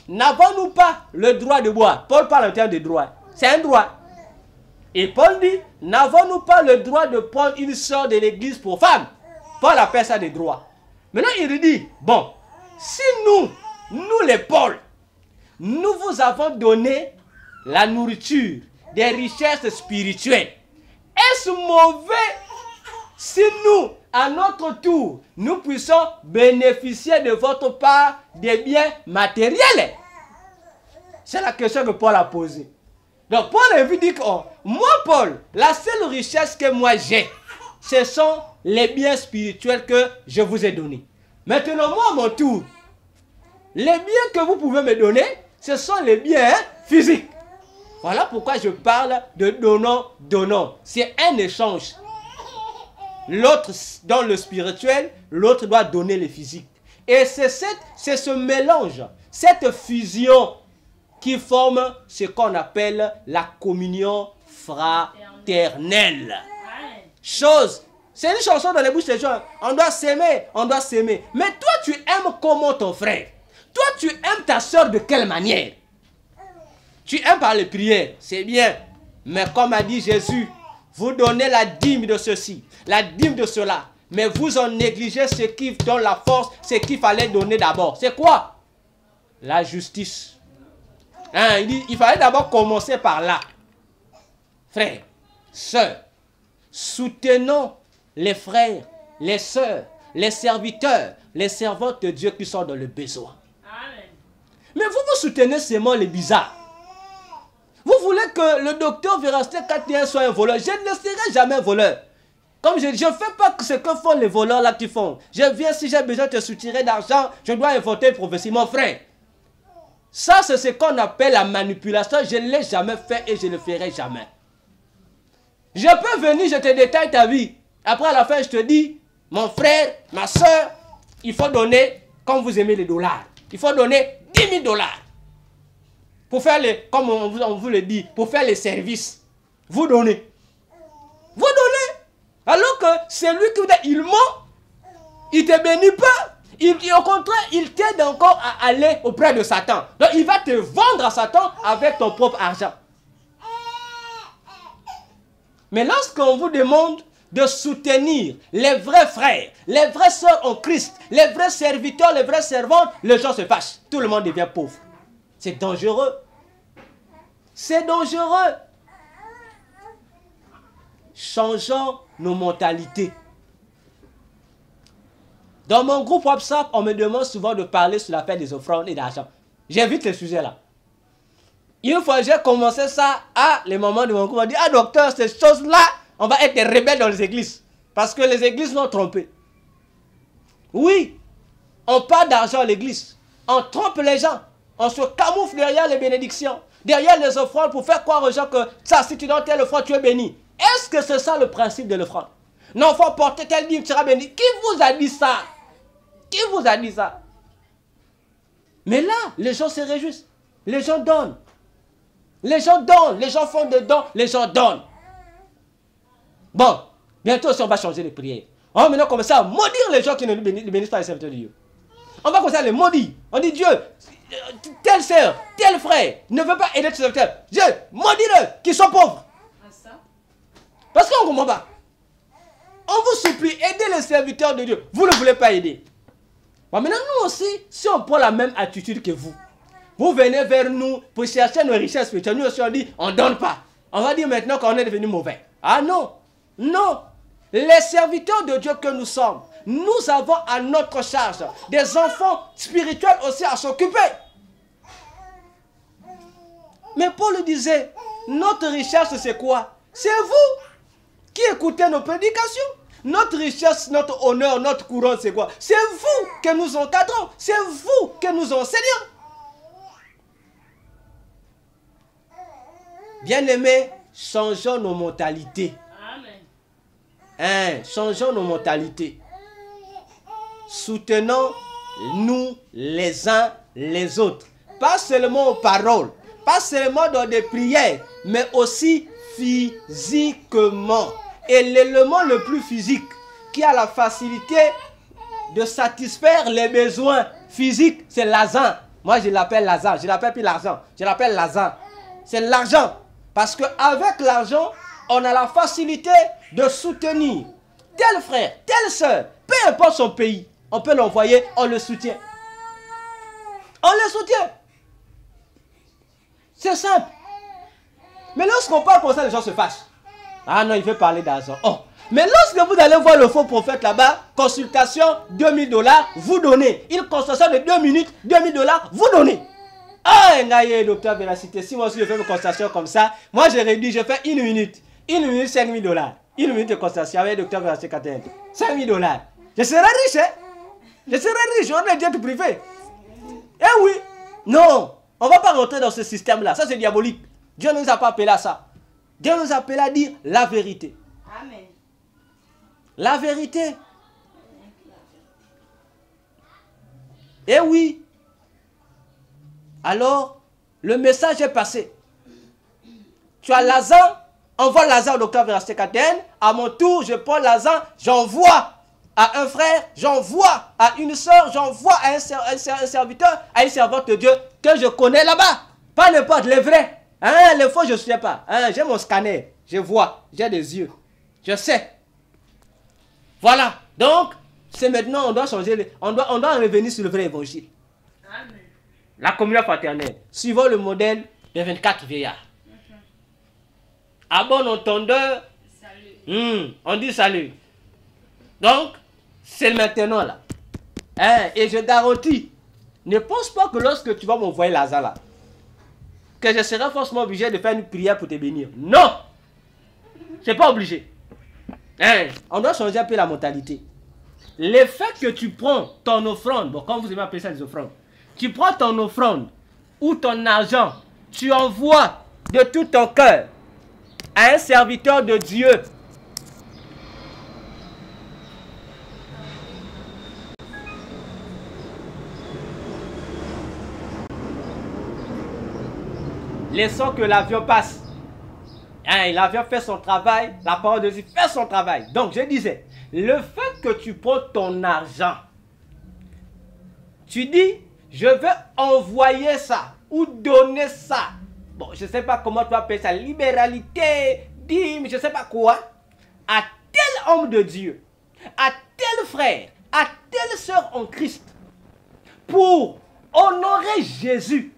N'avons-nous pas le droit de boire? Paul parle en termes de droit. C'est un droit. Et Paul dit, n'avons-nous pas le droit de prendre une sœur de l'église pour femme? Paul appelle ça des droits. Maintenant il dit, bon, si nous les Paul, nous vous avons donné la nourriture, des richesses spirituelles, est-ce mauvais si nous, à notre tour, nous puissions bénéficier de votre part des biens matériels? C'est la question que Paul a posée. Donc Paul a vu dire que moi Paul, la seule richesse que moi j'ai, ce sont les biens spirituels que je vous ai donnés. Maintenant moi à mon tour, les biens que vous pouvez me donner, ce sont les biens physiques. Voilà pourquoi je parle de donnant. C'est un échange. L'autre dans le spirituel, l'autre doit donner le physique. Et c'est ce mélange, cette fusion qui forme ce qu'on appelle la communion fraternelle. C'est une chanson dans les bouches des gens. On doit s'aimer, on doit s'aimer. Mais toi, tu aimes comment ton frère? Toi, tu aimes ta soeur de quelle manière? Tu aimes par les prières, c'est bien. Mais comme a dit Jésus, vous donnez la dîme de ceci, la dîme de cela. Mais vous en négligez ce qui donne la force, ce qu'il fallait donner d'abord. C'est quoi? La justice. Hein, il dit, il fallait d'abord commencer par là. Frères, sœurs, soutenons les frères, les sœurs, les serviteurs, les servantes de Dieu qui sont dans le besoin. Amen. Mais vous soutenez seulement les bizarres. Vous voulez que le docteur Véracité 41 soit un voleur. Je ne serai jamais un voleur. Comme je ne fais pas ce que font les voleurs là qui font. Je viens, si j'ai besoin de te soutirer d'argent, je dois inventer une prophétie. Mon frère, ça c'est ce qu'on appelle la manipulation. Je ne l'ai jamais fait et je ne le ferai jamais. Je peux venir, je te détaille ta vie. Après à la fin, je te dis, mon frère, ma soeur, il faut donner, comme vous aimez les dollars, il faut donner 10 000 dollars. Pour faire les, comme on vous le dit, pour faire les services. Vous donnez. Vous donnez. Alors que c'est lui qui vous dit, il ment, il ne te bénit pas. Au contraire, il t'aide encore à aller auprès de Satan. Donc il va te vendre à Satan avec ton propre argent. Mais lorsqu'on vous demande de soutenir les vrais frères, les vraies sœurs en Christ, les vrais serviteurs, les vraies servantes, les gens se fâchent. Tout le monde devient pauvre. C'est dangereux. C'est dangereux. Changeons nos mentalités. Dans mon groupe WhatsApp, on me demande souvent de parler sur l'affaire des offrandes et d'argent. J'évite le sujet là. Une fois j'ai commencé ça, les mamans de mon groupe m'ont dit, docteur, ces choses-là, on va être des rebelles dans les églises. Parce que les églises nous ont trompés. Oui, on parle d'argent à l'église. On trompe les gens. On se camoufle derrière les bénédictions, derrière les offrandes pour faire croire aux gens que ça, si tu donnes telle offrande, tu es béni. Est-ce que c'est ça le principe de l'offrande? Non, il faut porter tel dîme, tu seras béni. Qui vous a dit ça? Qui vous a dit ça? Mais là, les gens se réjouissent. Les gens donnent. Les gens donnent. Les gens font des dons. Les gens donnent. Bon, bientôt aussi on va changer les prières. On va maintenant commencer à maudire les gens qui ne bénissent pas les serviteurs de Dieu. On va commencer à les maudire. On dit Dieu, telle sœur, tel frère ne veut pas aider ses serviteurs. Dieu, maudis-le, qu'ils sont pauvres. Parce qu'on ne comprend pas. On vous supplie, aidez les serviteurs de Dieu. Vous ne voulez pas aider. Bon, maintenant, nous aussi, si on prend la même attitude que vous, vous venez vers nous pour chercher nos richesses spirituelles. Nous aussi, on dit, on ne donne pas. On va dire maintenant qu'on est devenu mauvais. Ah non, non. Les serviteurs de Dieu que nous sommes, nous avons à notre charge des enfants spirituels aussi à s'occuper. Mais Paul disait, notre richesse c'est quoi? C'est vous qui écoutez nos prédications. Notre richesse, notre honneur, notre couronne c'est quoi? C'est vous que nous encadrons. C'est vous que nous enseignons. Bien-aimés, changeons nos mentalités. Changeons nos mentalités. Soutenons-nous les uns les autres. Pas seulement aux paroles, pas seulement dans des prières, mais aussi physiquement. Et l'élément le plus physique qui a la facilité de satisfaire les besoins physiques, c'est l'argent. Moi, je l'appelle l'argent. Je l'appelle plus l'argent. Je l'appelle l'argent. C'est l'argent. Parce qu'avec l'argent, on a la facilité de soutenir tel frère, telle soeur, peu importe son pays. On peut l'envoyer, on le soutient. On le soutient. C'est simple. Mais lorsqu'on parle comme ça, les gens se fâchent. Ah non, il veut parler d'argent. Oh. Mais lorsque vous allez voir le faux prophète là-bas, consultation, 2000 $, vous donnez. Une consultation de 2 minutes, 2000 $, vous donnez. Ah, docteur Véracité, si moi aussi je fais une consultation comme ça, moi j'ai réduit, je fais 1 minute. 1 minute, 5 000 $. 1 minute de consultation avec docteur Véracité 41. 5 000 $. Je serai riche, hein? Je serai riche, on est jet privé. Eh oui. Non, on ne va pas rentrer dans ce système-là. Ça, c'est diabolique. Dieu ne nous a pas appelé à ça. Dieu nous a appelé à dire la vérité. Amen. La vérité. Eh oui. Alors, le message est passé. Tu as Lazare, envoie Lazare au docteur Véracité 41. À mon tour, je prends Lazare, j'envoie à un frère, j'envoie à une soeur, j'envoie à un serviteur, à une servante de Dieu que je connais là-bas. Pas n'importe, les vrais. Hein, les faux, je ne sais pas. Hein, j'ai mon scanner, je vois, j'ai des yeux, je sais. Voilà, donc, c'est maintenant, on doit changer, on doit revenir sur le vrai évangile. Amen. La communion fraternelle, suivant le modèle des 24 vieillards. À bon entendeur, Salut. on dit salut. Donc, c'est maintenant là. Hein, et je garantis, ne pense pas que lorsque tu vas m'envoyer Lazare là, que je serai forcément obligé de faire une prière pour te bénir. Non! C'est pas obligé. Hein, on doit changer un peu la mentalité. Le fait que tu prends ton offrande, bon, comme vous aimez appeler ça des offrandes, tu prends ton offrande ou ton argent, tu envoies de tout ton cœur à un serviteur de Dieu. Laissons que l'avion passe. Hein, l'avion fait son travail, la parole de Dieu fait son travail. Donc je disais, le fait que tu prends ton argent, tu dis, je vais envoyer ça ou donner ça. Bon, je ne sais pas comment tu appelles ça, libéralité, dîme, je ne sais pas quoi, à tel homme de Dieu, à tel frère, à telle sœur en Christ, pour honorer Jésus.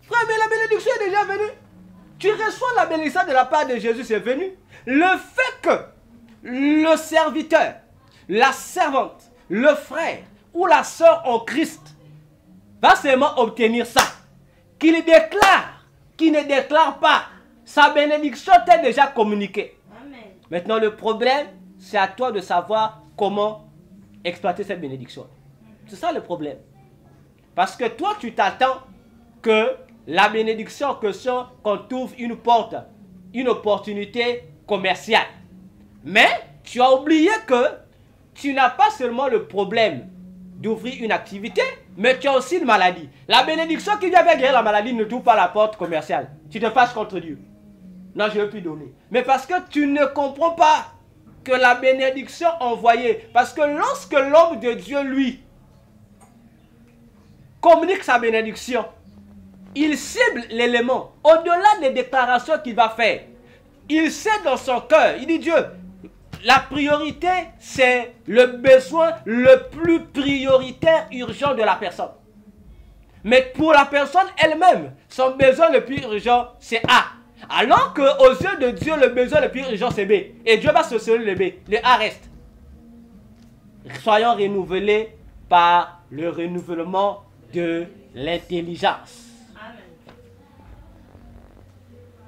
Frère, mais la bénédiction est déjà venue. Tu reçois la bénédiction de la part de Jésus, c'est venu. Le fait que le serviteur, la servante, le frère ou la sœur en Christ va seulement obtenir ça, qu'il déclare, qu'il ne déclare pas, sa bénédiction t'est déjà communiquée. Amen. Maintenant, le problème, c'est à toi de savoir comment exploiter cette bénédiction. C'est ça le problème. Parce que toi, tu t'attends que la bénédiction en question, qu'on t'ouvre une porte, une opportunité commerciale. Mais tu as oublié que tu n'as pas seulement le problème d'ouvrir une activité, mais tu as aussi une maladie. La bénédiction qui vient avec guérir la maladie ne t'ouvre pas la porte commerciale. Tu te fâches contre Dieu. Non, je ne veux plus donner. Mais parce que tu ne comprends pas que la bénédiction envoyée, parce que lorsque l'homme de Dieu, lui, communique sa bénédiction, il cible l'élément. Au-delà des déclarations qu'il va faire, il sait dans son cœur, il dit Dieu, la priorité, c'est le besoin le plus prioritaire, urgent de la personne. Mais pour la personne elle-même, son besoin le plus urgent, c'est A. Alors qu'aux yeux de Dieu, le besoin le plus urgent, c'est B. Et Dieu va se sceller le B. Le A reste. Soyons renouvelés par le renouvellement de l'intelligence.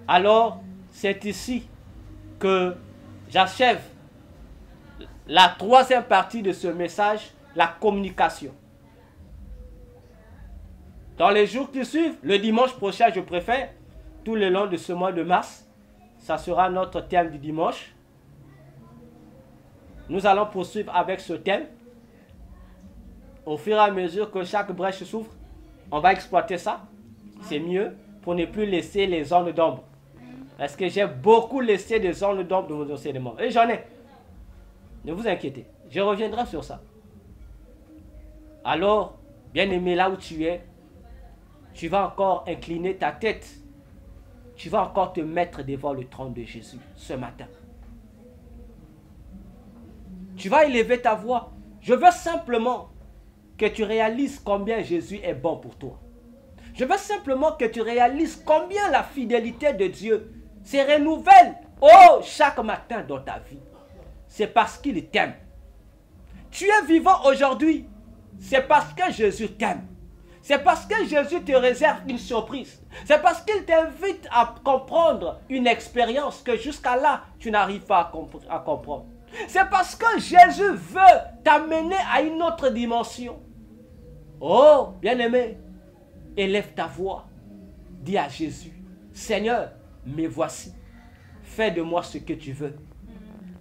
Alors, c'est ici que j'achève la troisième partie de ce message, la communication. Dans les jours qui suivent, le dimanche prochain, je préfère, tout le long de ce mois de mars, ça sera notre thème du dimanche. Nous allons poursuivre avec ce thème. Au fur et à mesure que chaque brèche s'ouvre, on va exploiter ça. C'est mieux pour ne plus laisser les zones d'ombre. Parce que j'ai beaucoup laissé des zones d'ombre de vos enseignements. Et j'en ai. Ne vous inquiétez. Je reviendrai sur ça. Alors, bien-aimé, là où tu es, tu vas encore incliner ta tête. Tu vas encore te mettre devant le trône de Jésus ce matin. Tu vas élever ta voix. Je veux simplement que tu réalises combien Jésus est bon pour toi. Je veux simplement que tu réalises combien la fidélité de Dieu se renouvelle chaque matin dans ta vie. C'est parce qu'il t'aime. Tu es vivant aujourd'hui. C'est parce que Jésus t'aime. C'est parce que Jésus te réserve une surprise. C'est parce qu'il t'invite à comprendre une expérience que jusqu'à là, tu n'arrives pas à comprendre. C'est parce que Jésus veut t'amener à une autre dimension. Oh, bien-aimé, élève ta voix. Dis à Jésus, Seigneur, me voici. Fais de moi ce que tu veux.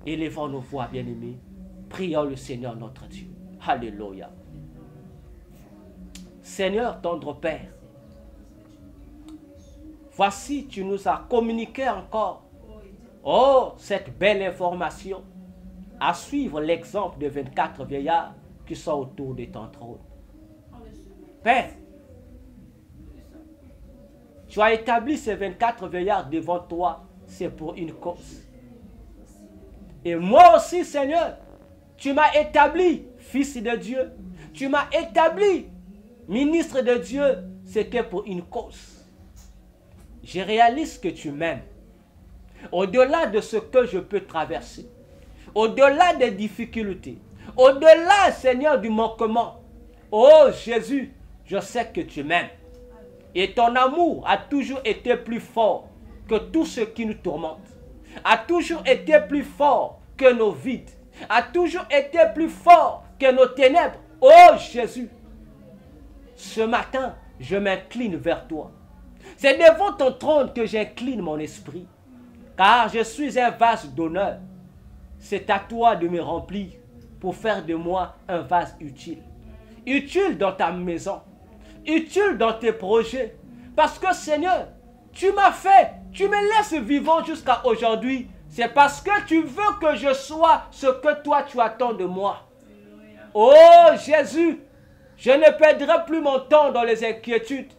Élevons nos voix, bien-aimés. Prions le Seigneur notre Dieu. Alléluia. Seigneur, tendre Père, voici, tu nous as communiqué encore, cette belle information à suivre l'exemple des 24 vieillards qui sont autour de ton trône. Père, tu as établi ces 24 vieillards devant toi, c'est pour une cause. Et moi aussi, Seigneur, tu m'as établi fils de Dieu. Tu m'as établi ministre de Dieu, c'était pour une cause. Je réalise que tu m'aimes. Au-delà de ce que je peux traverser, au-delà des difficultés, au-delà, Seigneur, du manquement. Oh Jésus, je sais que tu m'aimes. Et ton amour a toujours été plus fort que tout ce qui nous tourmente. A toujours été plus fort que nos vides. A toujours été plus fort que nos ténèbres. Oh Jésus, ce matin, je m'incline vers toi. C'est devant ton trône que j'incline mon esprit. Car je suis un vase d'honneur. C'est à toi de me remplir pour faire de moi un vase utile. Utile dans ta maison. Utile dans tes projets. Parce que Seigneur, tu m'as fait, tu me laisses vivant jusqu'à aujourd'hui. C'est parce que tu veux que je sois ce que toi tu attends de moi. Oh Jésus, je ne perdrai plus mon temps dans les inquiétudes.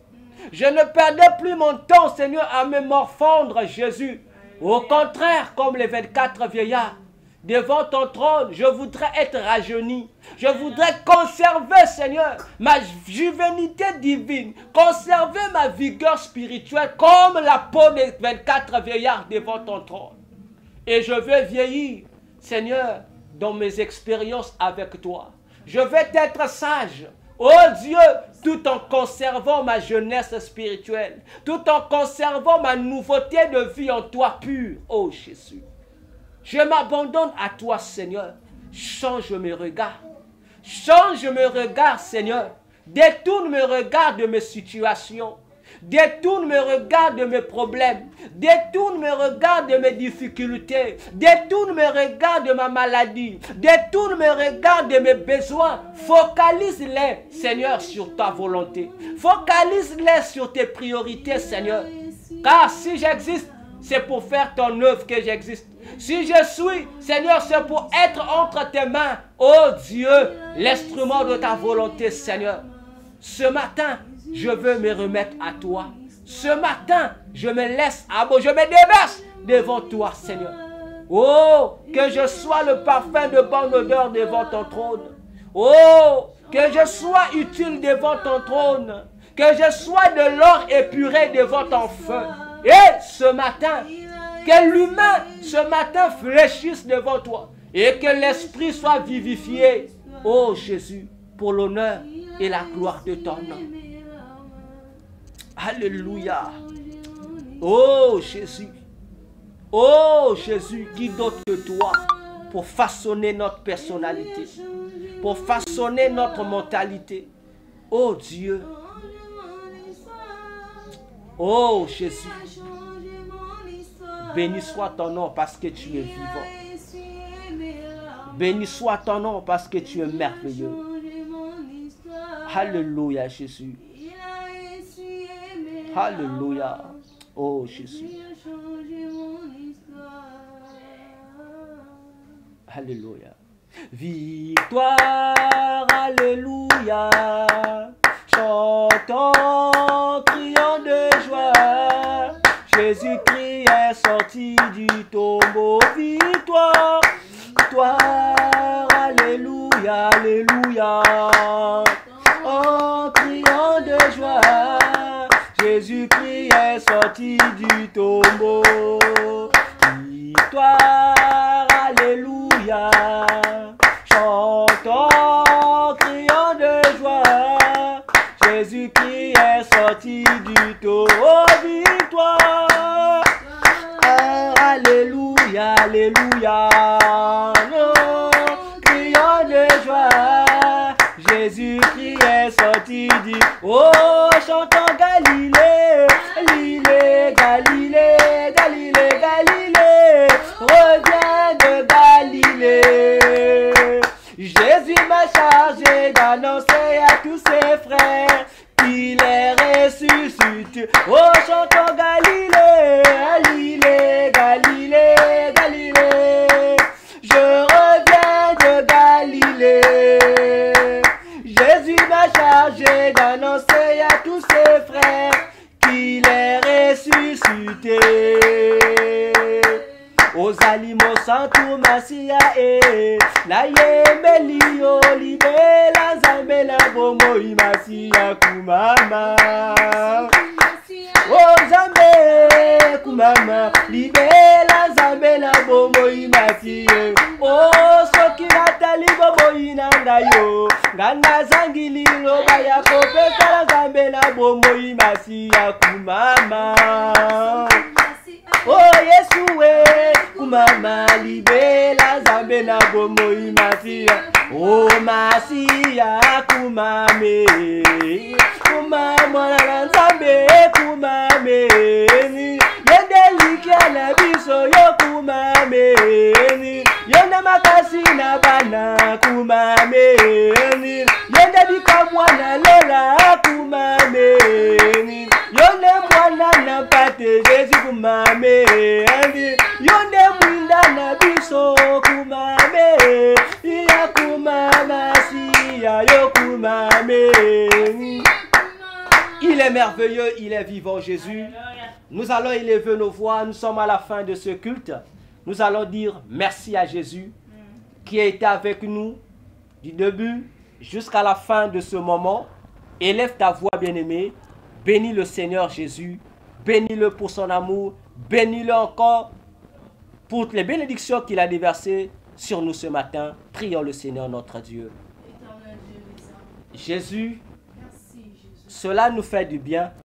Je ne perdrai plus mon temps, Seigneur, à me morfondre, Jésus. Au contraire, comme les 24 vieillards, devant ton trône, je voudrais être rajeuni. Je voudrais conserver, Seigneur, ma juvénité divine. Conserver ma vigueur spirituelle comme la peau des 24 vieillards devant ton trône. Et je veux vieillir, Seigneur, dans mes expériences avec toi. Je vais être sage. Oh Dieu, tout en conservant ma jeunesse spirituelle, tout en conservant ma nouveauté de vie en toi pure. Oh Jésus, je m'abandonne à toi, Seigneur. Change mes regards. Change mes regards, Seigneur. Détourne mes regards de mes situations. Détourne mes regards de mes problèmes. Détourne mes regards de mes difficultés. Détourne mes regards de ma maladie. Détourne mes regards de mes besoins. Focalise-les, Seigneur, sur ta volonté. Focalise-les sur tes priorités, Seigneur. Car si j'existe, c'est pour faire ton œuvre que j'existe. Si je suis, Seigneur, c'est pour être entre tes mains. Oh Dieu, l'instrument de ta volonté, Seigneur. Ce matin, je veux me remettre à toi. Ce matin, je me laisse je me déverse devant toi, Seigneur. Oh, que je sois le parfum de bonne odeur devant ton trône. Oh, que je sois utile devant ton trône. Que je sois de l'or épuré devant ton feu. Et ce matin, que l'humain ce matin fléchisse devant toi. Et que l'esprit soit vivifié. Oh Jésus, pour l'honneur et la gloire de ton nom. Alléluia. Oh Jésus. Oh Jésus, qui d'autre que toi pour façonner notre personnalité, pour façonner notre mentalité. Oh Dieu. Oh Jésus. Béni soit ton nom parce que tu es vivant. Béni soit ton nom parce que tu es merveilleux. Alléluia Jésus. Alléluia. Oh Jésus. Alléluia. Victoire, alléluia. Chantons, criant de joie. Jésus-Christ est sorti du tombeau. Victoire, victoire, alléluia, alléluia. En criant de joie. Jésus-Christ est sorti du tombeau. Victoire, alléluia. Chantons, criant de joie. Jésus-Christ est sorti du tombeau. Victoire, alléluia, alléluia. Criant de joie. Jésus-Christ est sorti du... Oh, chantons Galilée, Galilée, Galilée, Galilée, Galilée. Reviens de Galilée. Jésus m'a chargé d'annoncer à tous ses frères qu'il est ressuscité. Oh, chantons Galilée, Galilée, Galilée, Galilée. Je reviens à tous ses frères qu'il est ressuscité. Aux aliments sans tout masia e na yemeli yo libela zambe na bomo imasia kumama. Oh zambe kumama libela zambe na bomo imasia. Oh soki natali bomo inanga yo ngana zangili loba ya kopesa zambe na bomo imasia kumama. Oh Yesu we kumama libela zambe na bomo imasia. Oh masia kumame kumama na zambe kumame yende likia na biso yo kumame yende makasi na bana kumame yende bikamwa na lela kumame yende mwana na pate Jésus kumame yonde mwinda na biso kumame ya kumama siya yo kumame. Il est merveilleux, il est vivant Jésus. Nous allons élever nos voix, nous sommes à la fin de ce culte. Nous allons dire merci à Jésus qui a été avec nous du début jusqu'à la fin de ce moment. Élève ta voix bien-aimée, bénis le Seigneur Jésus, bénis-le pour son amour, bénis-le encore pour les bénédictions qu'il a déversées sur nous ce matin. Prions le Seigneur notre Dieu. Jésus, cela nous fait du bien.